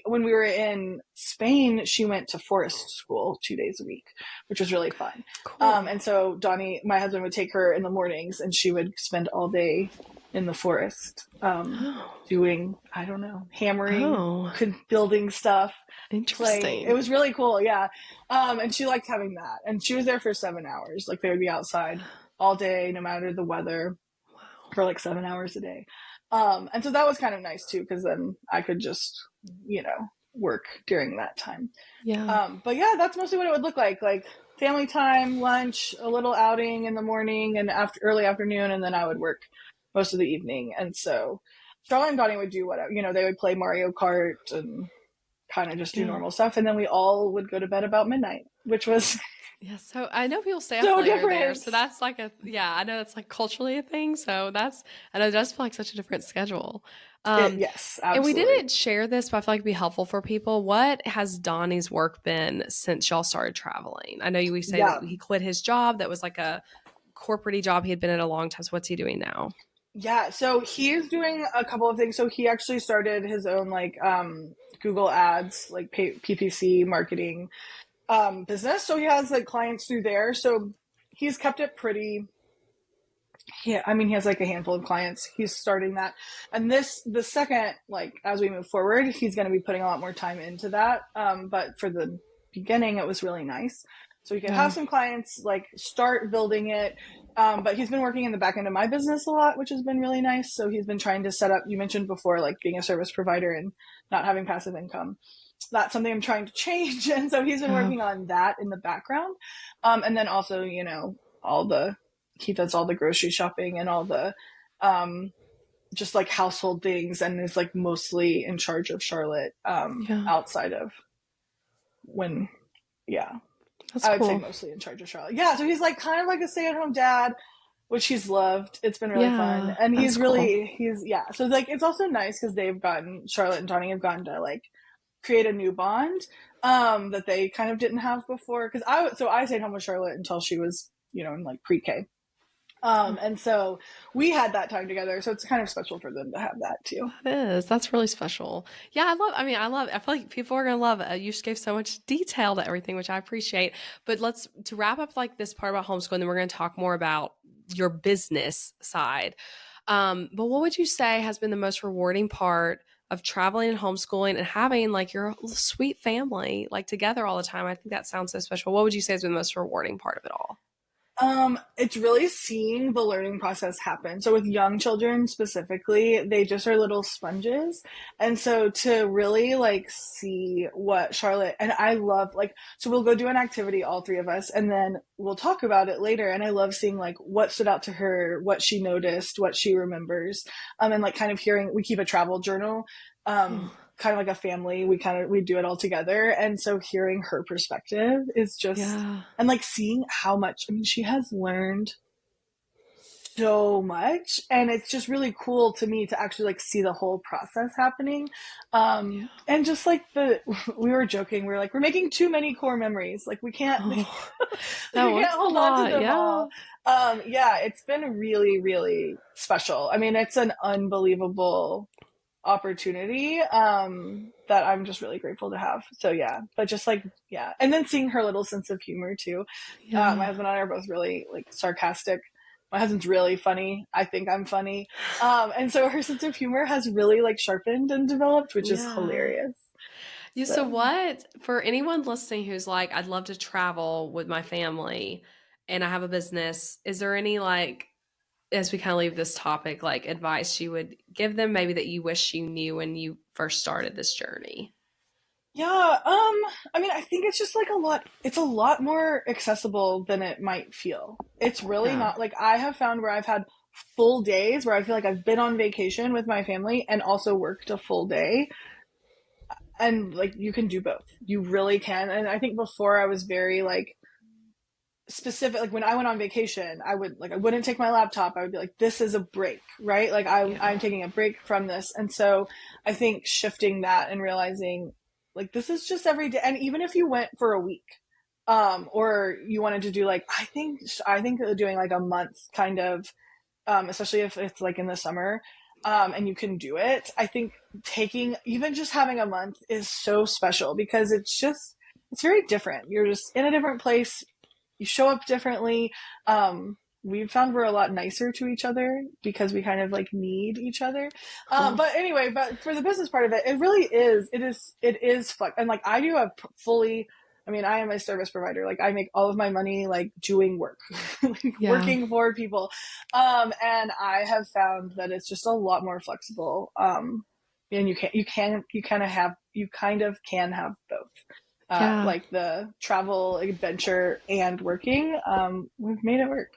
When we were in Spain, she went to forest school 2 days a week, which was really fun. Cool. And so Donnie, my husband, would take her in the mornings, and she would spend all day in the forest, Oh. doing I don't know, hammering, Oh. building stuff, playing. It Interesting. was really cool, yeah. And she liked having that. And she was there for 7 hours. Like they would be outside all day, no matter the weather, Wow. for like 7 hours a day. And so that was kind of nice too, because then I could just, work during that time. Yeah. But yeah, that's mostly what it would look like family time, lunch, a little outing in the morning and after early afternoon, and then I would work most of the evening. And so Charlotte and Donnie would do whatever, they would play Mario Kart and kind of just do Yeah. normal stuff. And then we all would go to bed about midnight, which was Yeah, so I know people stay up so later there, different. so that's like yeah, I know it's like culturally a thing, so I know it does feel like such a different schedule. Um, Yes, and we absolutely. didn't share this, but I feel like it'd be helpful for people. What has Donnie's work been since y'all started traveling? I know we say that Yeah. he quit his job that was like a corporate job he had been in a long time. So what's he doing now? Yeah, so he is doing a couple of things. So he actually started his own like Google Ads, like PPC marketing business. So he has like clients through there. So he's kept it pretty. Yeah, I mean he has like a handful of clients. He's starting that, and the second like as we move forward, he's going to be putting a lot more time into that. But for the beginning, it was really nice. So he could Yeah. have some clients like start building it. But he's been working in the back end of my business a lot, which has been really nice. So he's been trying to set up. You mentioned before, like being a service provider and not having passive income. That's something I'm trying to change, and so he's been Yeah. working on that in the background. And then also, all the he does all the grocery shopping and all the um just like household things and is like mostly in charge of Charlotte Yeah. outside of when yeah, That's I would say cool. mostly in charge of Charlotte. Yeah, so he's like kind of like a stay-at-home dad, which he's loved. It's been really fun. Yeah. And That's cool. he's yeah. So like it's also nice because Charlotte and Donnie have gotten to like create a new bond that they kind of didn't have before. Because I stayed home with Charlotte until she was, in like pre-K. And so we had that time together. So it's kind of special for them to have that too. That is. That's really special. Yeah, I feel like people are going to love it. You just gave so much detail to everything, which I appreciate. But to wrap up like this part about homeschooling, then we're going to talk more about your business side. But what would you say has been the most rewarding part of traveling and homeschooling and having like your sweet family like together all the time? I think that sounds so special. What would you say has been the most rewarding part of it all? It's really seeing the learning process happen. So with young children specifically, they just are little sponges. And so to really like see what Charlotte and I love like so we'll go do an activity all three of us and then we'll talk about it later and I love seeing like what stood out to her, what she noticed, what she remembers. And like kind of hearing we keep a travel journal. kind of like a family. We do it all together. And so hearing her perspective is just, Yeah. and like seeing how much, I mean, she has learned so much, and it's just really cool to me to actually like see the whole process happening. And just like we were joking, we were like, we're making too many core memories, like we can't like Oh, that we was can't a hold on to lot. them Yeah. all. Yeah, it's been really really special. I mean, it's an unbelievable opportunity that I'm just really grateful to have. So yeah, but just like, yeah, and then seeing her little sense of humor too. My Yeah. husband and I are both really like sarcastic. My husband's really funny. I think I'm funny. And so her sense of humor has really like sharpened and developed, which is Yeah. hilarious. Yeah, so So what for anyone listening who's like, I'd love to travel with my family and I have a business, is there any like, as we kind of leave this topic, like advice you would give them maybe that you wish you knew when you first started this journey? yeah, I mean, I think it's just like it's a lot more accessible than it might feel. It's really Yeah. not like I have found where I've had full days where I feel like I've been on vacation with my family and also worked a full day. And like you can do both. You really can. And I think before I was very like specific, like when I went on vacation, I wouldn't take my laptop. I would be like, this is a break, right? Like I'm Yeah. taking a break from this. And so I think shifting that and realizing like this is just every day. And even if you went for a week, or you wanted to do like I think doing like a month kind of, especially if it's like in the summer, and you can do it. I think taking even just having a month is so special because it's very different. You're just in a different place, you show up differently. We've found we're a lot nicer to each other because we kind of like need each other. Oh, But anyway, but for the business part of it, it really is. It is fun. And like I do a fully. I mean, I am a service provider. Like I make all of my money like doing work, like yeah. working for people. And I have found that it's just a lot more flexible. And you kind of can have both, Yeah. like the travel, adventure, and working. We've made it work.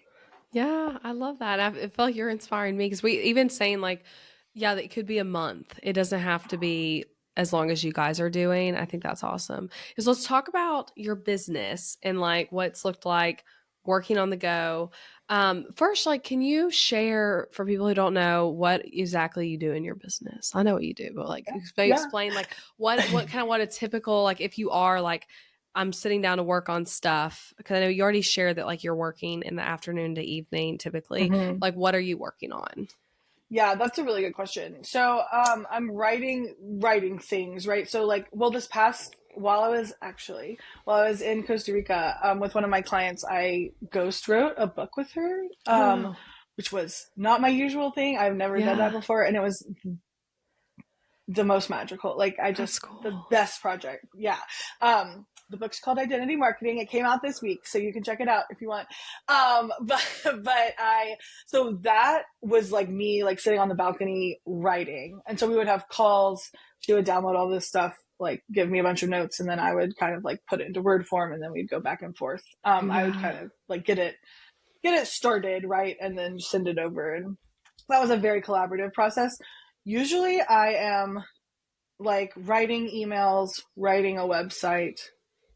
Yeah, I love that. I feel like you're inspiring me because we even saying like, yeah, it could be a month. It doesn't have to be as long as you guys are doing. I think that's awesome. Is let's talk about your business and like what's looked like working on the go. First, like, can you share for people who don't know what exactly you do in your business? I know what you do, but like, Yeah. explain like what kind of what a typical like if you are like I'm sitting down to work on stuff because I know you already shared that like you're working in the afternoon to evening typically. Hmm. Like, what are you working on? Yeah, that's a really good question. So, I'm writing things, right? So, like, well, this past while I was in Costa Rica, with one of my clients, I ghost wrote a book with her, Oh, wow. which was not my usual thing. I've never done that Yeah, before, and it was the most magical. Like that's the cool. best project. Yeah. The book's called Identity Marketing. It came out this week, so you can check it out if you want. But so that was like me like sitting on the balcony writing. And so we would have calls, she would download all this stuff, like give me a bunch of notes, and then I would kind of like put it into Word form, and then we'd go back and forth. I would Yeah. kind of like get it started, right, and then send it over. And that was a very collaborative process. Usually I am like writing emails, writing a website,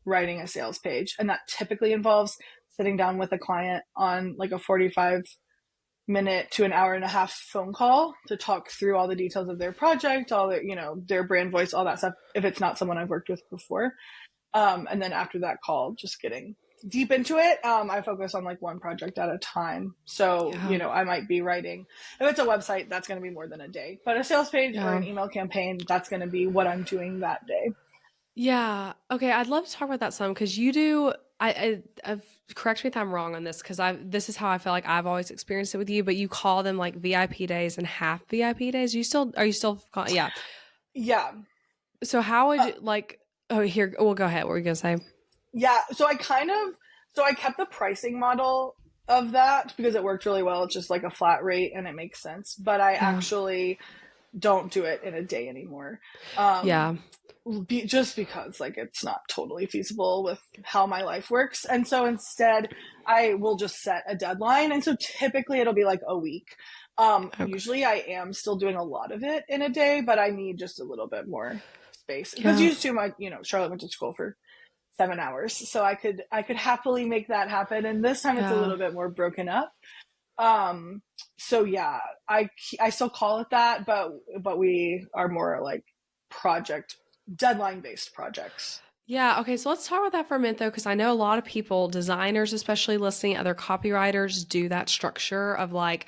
writing a sales page. And that typically involves sitting down with a client on like a 45-minute to an hour and a half phone call to talk through all the details of their project, all their, their brand voice, all that stuff, if it's not someone I've worked with before. And then after that call, just getting deep into it. I focus on like one project at a time. So, Yeah. I might be writing, if it's a website, that's going to be more than a day, but a sales page or Yeah. an email campaign, that's going to be what I'm doing that day. Yeah. Okay. I'd love to talk about that some because you do. I've correct me if I'm wrong on this because this is how I feel like I've always experienced it with you. But you call them like VIP days and half VIP days. Yeah. Yeah. So how would Uh, you like? Oh, here. Well, go ahead. What were you gonna say? yeah. So I kept the pricing model of that because it worked really well. It's just like a flat rate and it makes sense. But I Yeah. actually don't do it in a day anymore. Yeah. Just because like it's not totally feasible with how my life works, and so instead I will just set a deadline, and so typically it'll be like a week. Okay. Usually I am still doing a lot of it in a day, but I need just a little bit more space because Yeah. used to my, Charlotte went to school for 7 hours, so I could happily make that happen. And this time it's a Yeah. little bit more broken up. Um, so yeah, I still call it that, but we are more like project deadline based projects. Yeah. Okay. So let's talk about that for a minute, though, because I know a lot of people, designers, especially listening, other copywriters do that structure of like,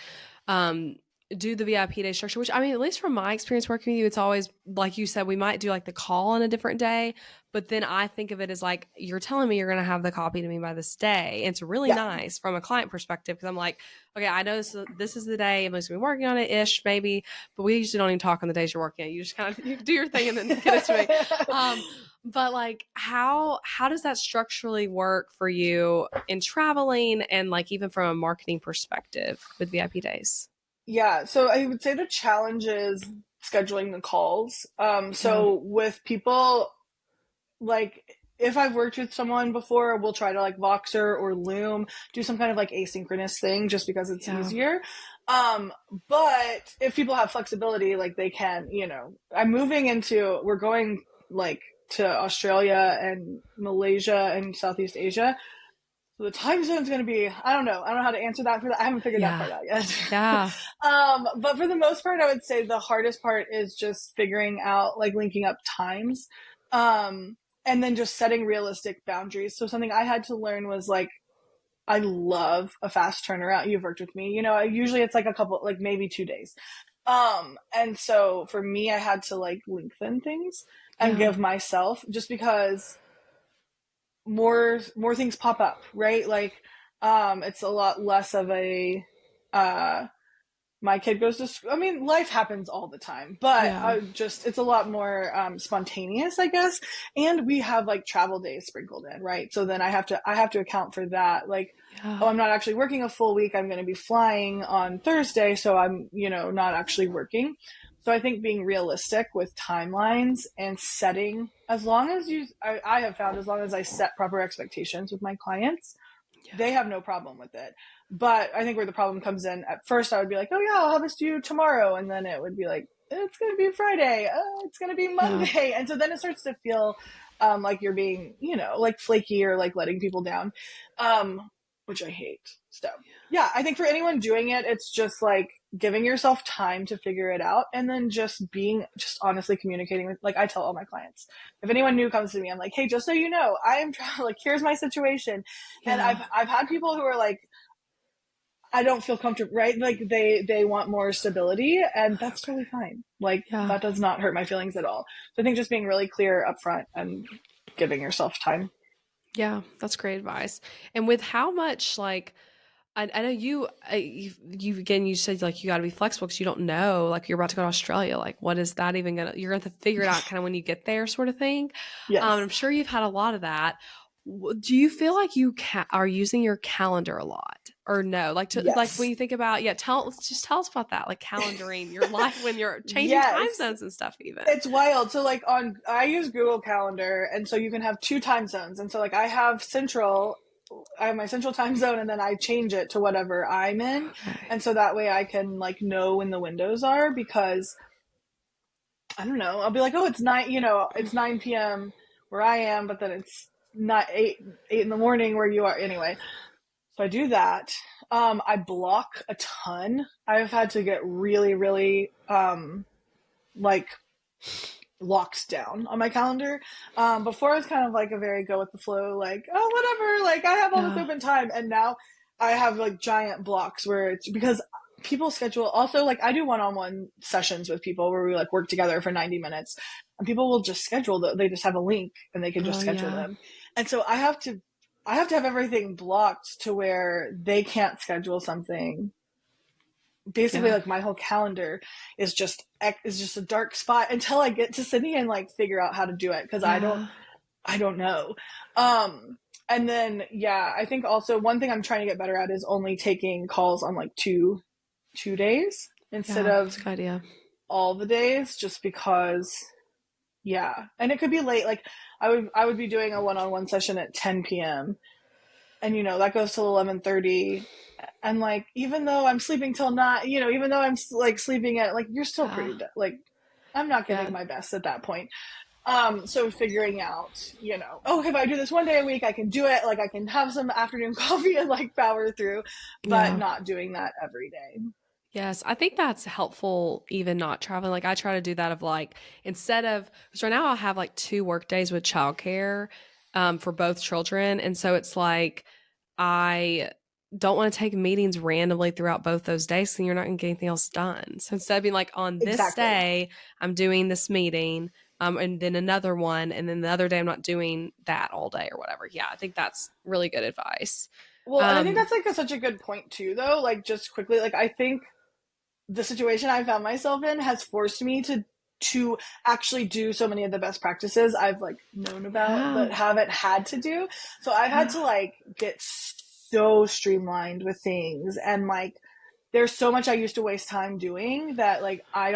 um, do the VIP day structure, which I mean, at least from my experience working with you, it's always like you said, we might do like the call on a different day, but then I think of it as like, you're telling me you're going to have the copy to me by this day. And it's really Yeah. nice from a client perspective because I'm like, okay, I know this is the day I'm going to be working on it ish, maybe, but we usually don't even talk on the days you're working it. You just kind of you do your thing and then get it to me. Um, but like how does that structurally work for you in traveling and like even from a marketing perspective with VIP days? Yeah, so I would say the challenge is scheduling the calls. Yeah. So with people, like if I've worked with someone before, we'll try to like Voxer or Loom, do some kind of like asynchronous thing just because it's Yeah. easier. Um, but if people have flexibility, like they can, we're going like to Australia and Malaysia and Southeast Asia. So the time zone's going to be, I don't know. I don't know how to answer that for that. I haven't figured that Yeah. part out yet. Yeah. But for the most part, I would say the hardest part is just figuring out, like linking up times. And then just setting realistic boundaries. So something I had to learn was like, I love a fast turnaround. You've worked with me, usually it's like a couple, like maybe 2 days. And so for me, I had to like lengthen things and Yeah. give myself just because more things pop up, right? Like it's a lot less of a uh my kid goes to school. I mean, life happens all the time, but Yeah. it's a lot more spontaneous, I guess. And we have like travel days sprinkled in, right? So then I have to account for that. Like, Yeah. oh, I'm not actually working a full week. I'm going to be flying on Thursday, so I'm not actually working. So I think being realistic with timelines and setting, as long as I have found as long as I set proper expectations with my clients, Yeah. they have no problem with it. But I think where the problem comes in, at first I would be like, oh yeah, I'll have this to you tomorrow. And then it would be like, it's going to be Friday. It's going to be Yeah. Monday. And so then it starts to feel like you're being, like flaky or like letting people down, which I hate. So yeah, I think for anyone doing it, it's just like giving yourself time to figure it out and then just honestly communicating with, like I tell all my clients, if anyone new comes to me, I'm like, hey, just so you know, I am trying, like, here's my situation. And Yeah. I've had people who are like, I don't feel comfortable, right? Like they want more stability, and that's totally fine. Like Yeah. that does not hurt my feelings at all. So I think just being really clear upfront and giving yourself time. Yeah. That's great advice. And with how much like I know you again, you said like you got to be flexible because you don't know, like you're about to go to Australia. Like, what is that even gonna, you're going to figure it out kind of when you get there, sort of thing. Yes. I'm sure you've had a lot of that. Do you feel like you are using your calendar a lot or no? Like, like when Yes. you think about, yeah, just tell us about that, like calendaring your life when you're changing time Yes. zones and stuff, even. It's wild. So like I use Google Calendar, and so you can have two time zones. And so like I have my central time zone, and then I change it to whatever I'm in. Okay. And so that way I can like know when the windows are, because I don't know, I'll be like, oh, it's it's 9 p.m. where I am, but then it's not eight in the morning where you are anyway. So I do that. I block a ton. I've had to get really, really like locked down on my calendar. Before I was kind of like a very go with the flow, like, oh, whatever, like I have all this Yeah. open time. And now I have like giant blocks where it's because people schedule, also like I do one-on-one sessions with people where we like work together for 90 minutes, and people will just schedule they just have a link and they can just Oh schedule yeah. them. And so I have to have everything blocked to where they can't schedule something. Basically, Yeah. like my whole calendar is just a dark spot until I get to Sydney and like figure out how to do it, because Yeah. I don't know. And then yeah, I think also one thing I'm trying to get better at is only taking calls on like two days instead Yeah. It's of a good idea. all the days, just because yeah. And it could be late. Like I would be doing a one-on-one session at 10 p.m. and that goes till 11:30. And like, even though I'm sleeping till not, even though I'm like sleeping at like, you're still Yeah. pretty like, I'm not Yeah. giving my best at that point. So figuring out, oh, if I do this one day a week, I can do it. Like I can have some afternoon coffee and like power through, but Yeah. not doing that every day. Yes, I think that's helpful, even not traveling. Like, I try to do that of like, instead of, because right now I'll have like 2 work days with childcare for both children. And so it's like, I don't want to take meetings randomly throughout both those days, so you're not going to get anything else done. So instead of being like, on this Exactly. day, I'm doing this meeting, and then another one, and then the other day, I'm not doing that all day or whatever. Yeah, I think that's really good advice. Well, and I think Um, that's like such a good point too, though. Like just quickly, like I think the situation I found myself in has forced me to actually do so many of the best practices I've like known about yeah, but haven't had to do. So I've had yeah, to like get so streamlined with things, and like there's so much I used to waste time doing that like I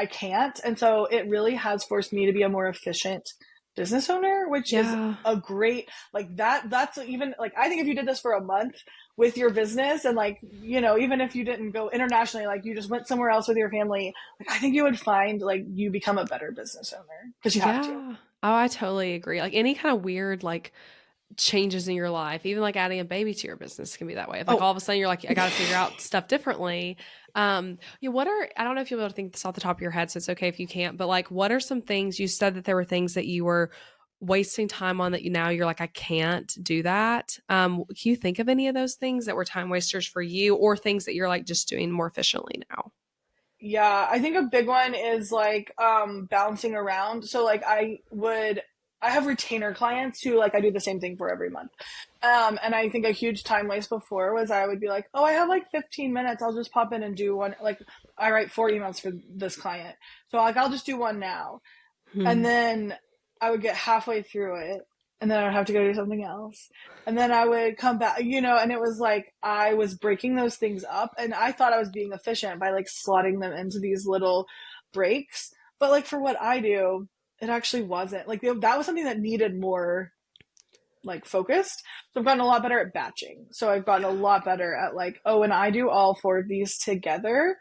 can't. And so it really has forced me to be a more efficient business owner, which is yeah. a great like that's even like I think if you did this for a month with your business and like, even if you didn't go internationally, like you just went somewhere else with your family, like I think you would find like you become a better business owner because you have to. Yeah. Oh, I totally agree. Like any kind of weird like changes in your life, even like adding a baby to your business can be that way. If like Oh, all of a sudden you're like, I got to figure out stuff differently. Yeah, what are, I don't know if you'll be able to think this off the top of your head, so it's okay if you can't, but like what are some things you said that there were things that you were wasting time on that you now you're like, I can't do that. Can you think of any of those things that were time wasters for you or things that you're like just doing more efficiently now? yeah, I think a big one is like bouncing around. So like I have retainer clients who like I do the same thing for every month. And I think a huge time waste before was I would be like, "Oh, I have like 15 minutes. I'll just pop in and do one." Like I write 4 emails for this client. So like I'll just do one now. And Hmm. then I would get halfway through it, and then I would have to go do something else. And then I would come back, and it was like I was breaking those things up, and I thought I was being efficient by like slotting them into these little breaks. But like for what I do, it actually wasn't. Like that was something that needed more like focused. So I've gotten a lot better at batching. So I've gotten a lot better at like, oh, when I do all 4 of these together,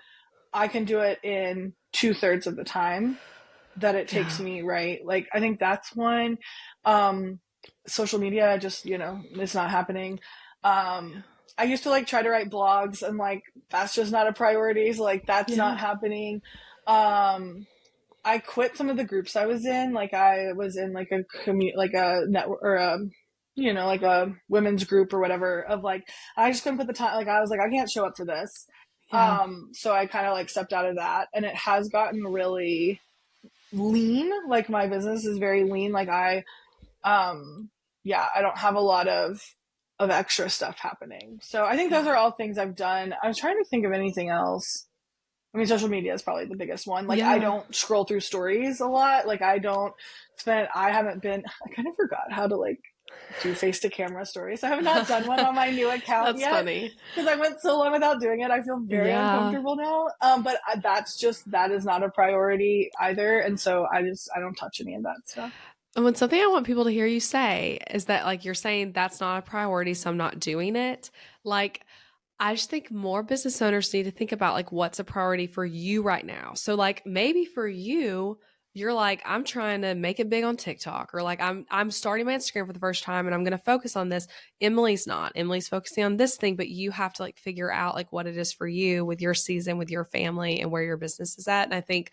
I can do it in 2/3 of the time that it takes Yeah. me, right? Like I think that's one. Um Social media just, it's not happening. I used to like try to write blogs, and like that's just not a priority. So like that's not Yeah. happening. I quit some of the groups I was in. Like I was in like a like a network or a like a women's group or whatever of like I just couldn't put the time, like I was like I can't show up for this. Yeah. So I kind of like stepped out of that, and it has gotten really lean. Like my business is very lean. Like um yeah, I don't have a lot of extra stuff happening. So I think those Yeah. are all things I've done. I'm trying to think of anything else. I mean, social media is probably the biggest one. Like I Yeah. don't scroll through stories a lot. Like I haven't been I kind of forgot how to like do face to camera stories. I have not done one on my new account That's yet funny. because I went so long without doing it. I feel very Yeah. uncomfortable now. But that is not a priority either, and so I don't touch any of that stuff. And when something I want people to hear you say is that, like, you're saying that's not a priority, so I'm not doing it. Like, I just think more business owners need to think about, like, what's a priority for you right now. So, like, maybe for you, you're like, I'm trying to make it big on TikTok, or like, I'm starting my Instagram for the first time and I'm going to focus on this. Emily's not. Emily's focusing on this thing, but you have to like figure out like what it is for you with your season, with your family, and where your business is at. And I think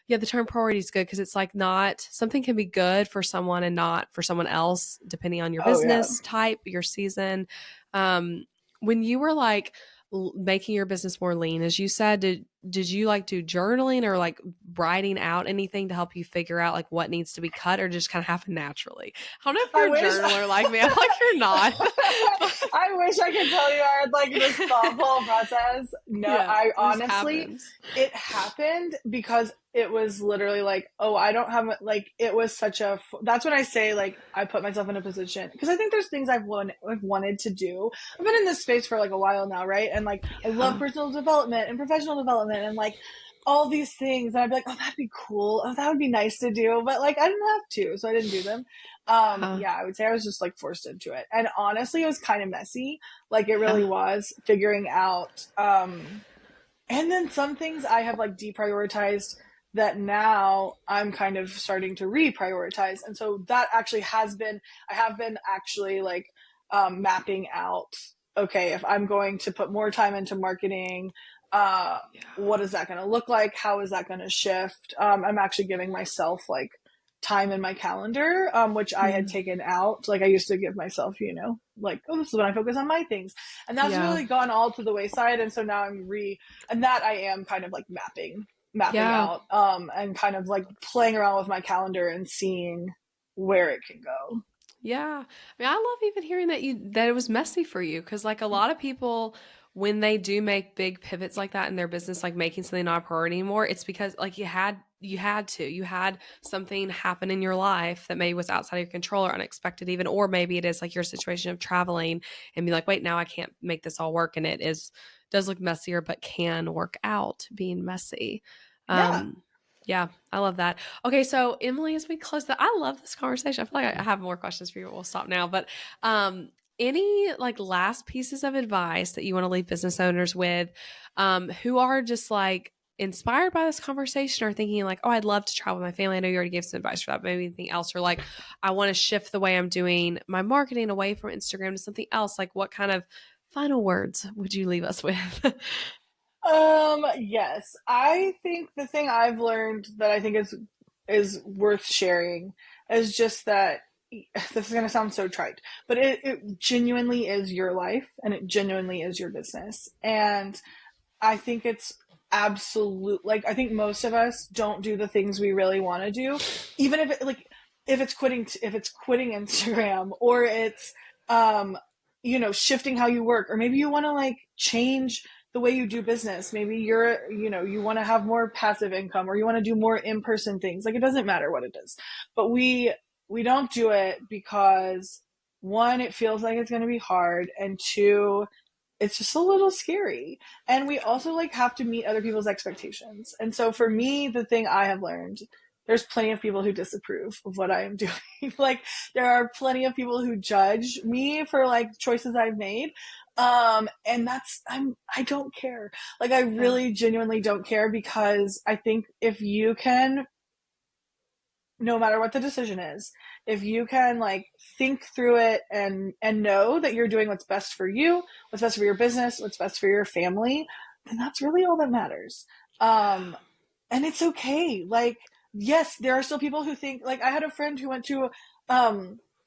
yeah, the term priority is good because it's like not something can be good for someone and not for someone else, depending on your Oh yeah. business type, your season. Um, when you were like making your business more lean, as you said, did you like do journaling or like writing out anything to help you figure out like what needs to be cut, or just kind of happen naturally? I don't know if I you're a wish. journaler like me. I'm like you're not. But, I wish I could tell you I had like this thoughtful process. No, yeah, I it just honestly, happens. it happened because it was literally like, oh, I don't have like it was such a. That's when I say like I put myself in a position because I think there's things I've wanted to do. I've been in this space for like a while now, right? And like I love Yeah. personal development and professional development and like all these things. And I'd be like, oh, that'd be cool. Oh, that would be nice to do. But like I didn't have to, so I didn't do them. Yeah. Yeah, I would say I was just like forced into it. And honestly, it was kind of messy. Like it really was figuring out and then some things I have like deprioritized that now I'm kind of starting to reprioritize. And so that actually has been, I have been actually like mapping out, okay, if I'm going to put more time into marketing, Yeah. what is that going to look like? How is that going to shift? I'm actually giving myself like time in my calendar, which I had Mm. taken out. Like I used to give myself, like, oh, this is when I focus on my things. And that's Yeah. really gone all to the wayside. And so now and that I am kind of like mapping Yeah. out, and kind of like playing around with my calendar and seeing where it can go. Yeah. I mean, I love even hearing that it was messy for you because like a lot of people when they do make big pivots like that in their business, like making something not a priority anymore, it's because like you had something happen in your life that maybe was outside of your control or unexpected even, or maybe it is like your situation of traveling and be like, wait, now I can't make this all work. And does look messier, but can work out being messy. Yeah. Um, yeah, I love that. Okay, so Emily, as we close that, I love this conversation. I feel like I have more questions for you, but we'll stop now. But any like last pieces of advice that you want to leave business owners with, who are just like inspired by this conversation or thinking like, oh, I'd love to travel with my family. I know you already gave some advice for that, but maybe anything else, or like, I want to shift the way I'm doing my marketing away from Instagram to something else. Like, what kind of final words would you leave us with? Yes. I think the thing I've learned that I think is worth sharing is just that this is going to sound so trite, but it genuinely is your life and it genuinely is your business. And I think it's absolute, like, I think most of us don't do the things we really want to do, even if if it's quitting Instagram, or it's, um, shifting how you work, or maybe you want to like change the way you do business. Maybe you want to have more passive income, or you want to do more in-person things. Like, it doesn't matter what it is, but we don't do it because one, it feels like it's going to be hard, and two, it's just a little scary. And we also like have to meet other people's expectations. And so for me, the thing I have learned, there's plenty of people who disapprove of what I am doing. Like there are plenty of people who judge me for like choices I've made. And I don't care. Like I Yeah. really genuinely don't care, because I think if you can, no matter what the decision is, if you can like think through it and know that you're doing what's best for you, what's best for your business, what's best for your family, then that's really all that matters. um and it's okay. Like, yes, there are still people who think, like, I had a friend who went to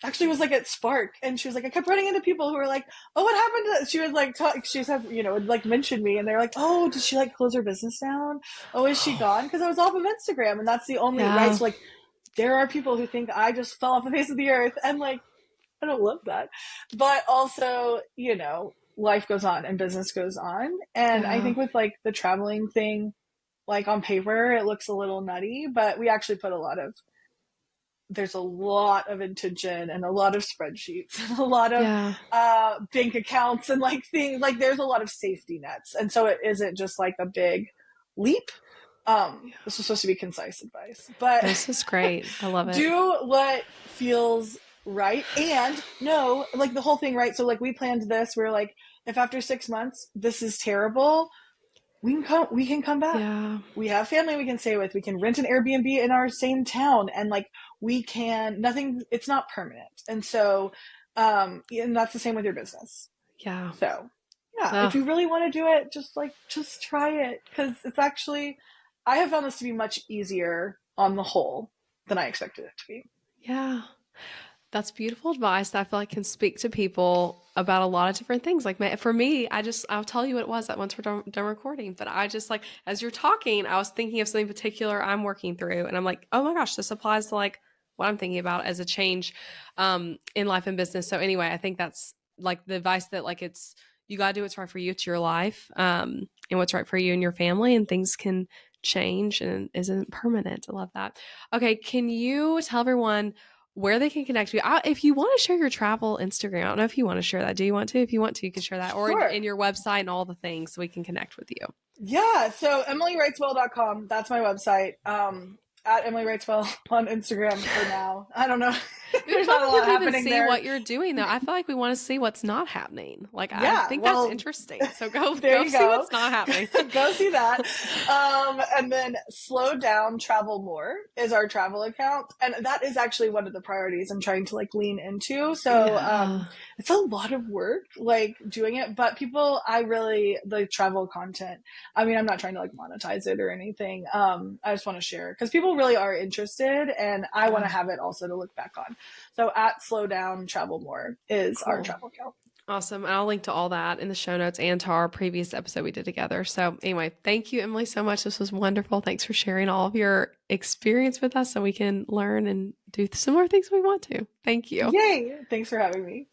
actually was like at Spark, and she was like, I kept running into people who were like, oh, what happened to, she was like she said, would like mention me, and they're like, oh, did she like close her business down? Oh, is she gone? Because I was off of Instagram, and that's the only, right? Yeah. So like there are people who think I just fell off the face of the earth, and like I don't love that. But also, life goes on and business goes on. And I Yeah. think with like the traveling thing, like on paper, it looks a little nutty, but we actually put there's a lot of intention and a lot of spreadsheets and a lot of Yeah. bank accounts and like things, like there's a lot of safety nets. And so it isn't just like a big leap. This was supposed to be concise advice, but This is great. I love it. do what feels right, and no, like the whole thing, right? So like we planned this, we're like, if after 6 months this is terrible, we can come back. Yeah. We have family we can stay with, we can rent an Airbnb in our same town, and like we can, nothing, it's not permanent. And so and that's the same with your business. Yeah. So yeah, if Oh, you really want to do it, just try it, because it's actually, I have found this to be much easier on the whole than I expected it to be. yeah. That's beautiful advice that I feel like can speak to people about a lot of different things. Like for me, I'll tell you what it was that once we're done recording, but I just like, as you're talking, I was thinking of something particular I'm working through. And I'm like, oh my gosh, this applies to like what I'm thinking about as a change in life and business. So anyway, I think that's like the advice that like you got to do what's right for you. It's your life and what's right for you and your family, and things can change and isn't permanent. I love that. Okay. Can you tell everyone where they can connect with you? If you want to share your travel Instagram, I don't know if you want to share that. Do you want to? If you want to, you can share that, or Sure. in your website and all the things so we can connect with you. Yeah, so emilywriteswell.com, that's my website. At Emily Writeswell on Instagram for now. I don't know. It would be There's fun not a for lot people to even happening see there. what you're doing, though. I feel like we want to see what's not happening. Like, I Yeah, think that's well, interesting. So go there go you see go. what's not happening. Go see that. And then slow down, travel more is our travel account. And that is actually one of the priorities I'm trying to like lean into. So Yeah. it's a lot of work like doing it, but people, the travel content, I mean, I'm not trying to like monetize it or anything. I just want to share because people really are interested and I want to Yeah. have it also to look back on. So at slow down, travel more is our Cool. travel account. Awesome. And I'll link to all that in the show notes and to our previous episode we did together. So, anyway, thank you, Emily, so much. This was wonderful. Thanks for sharing all of your experience with us so we can learn and do some more things we want to. Thank you. Yay. Thanks for having me.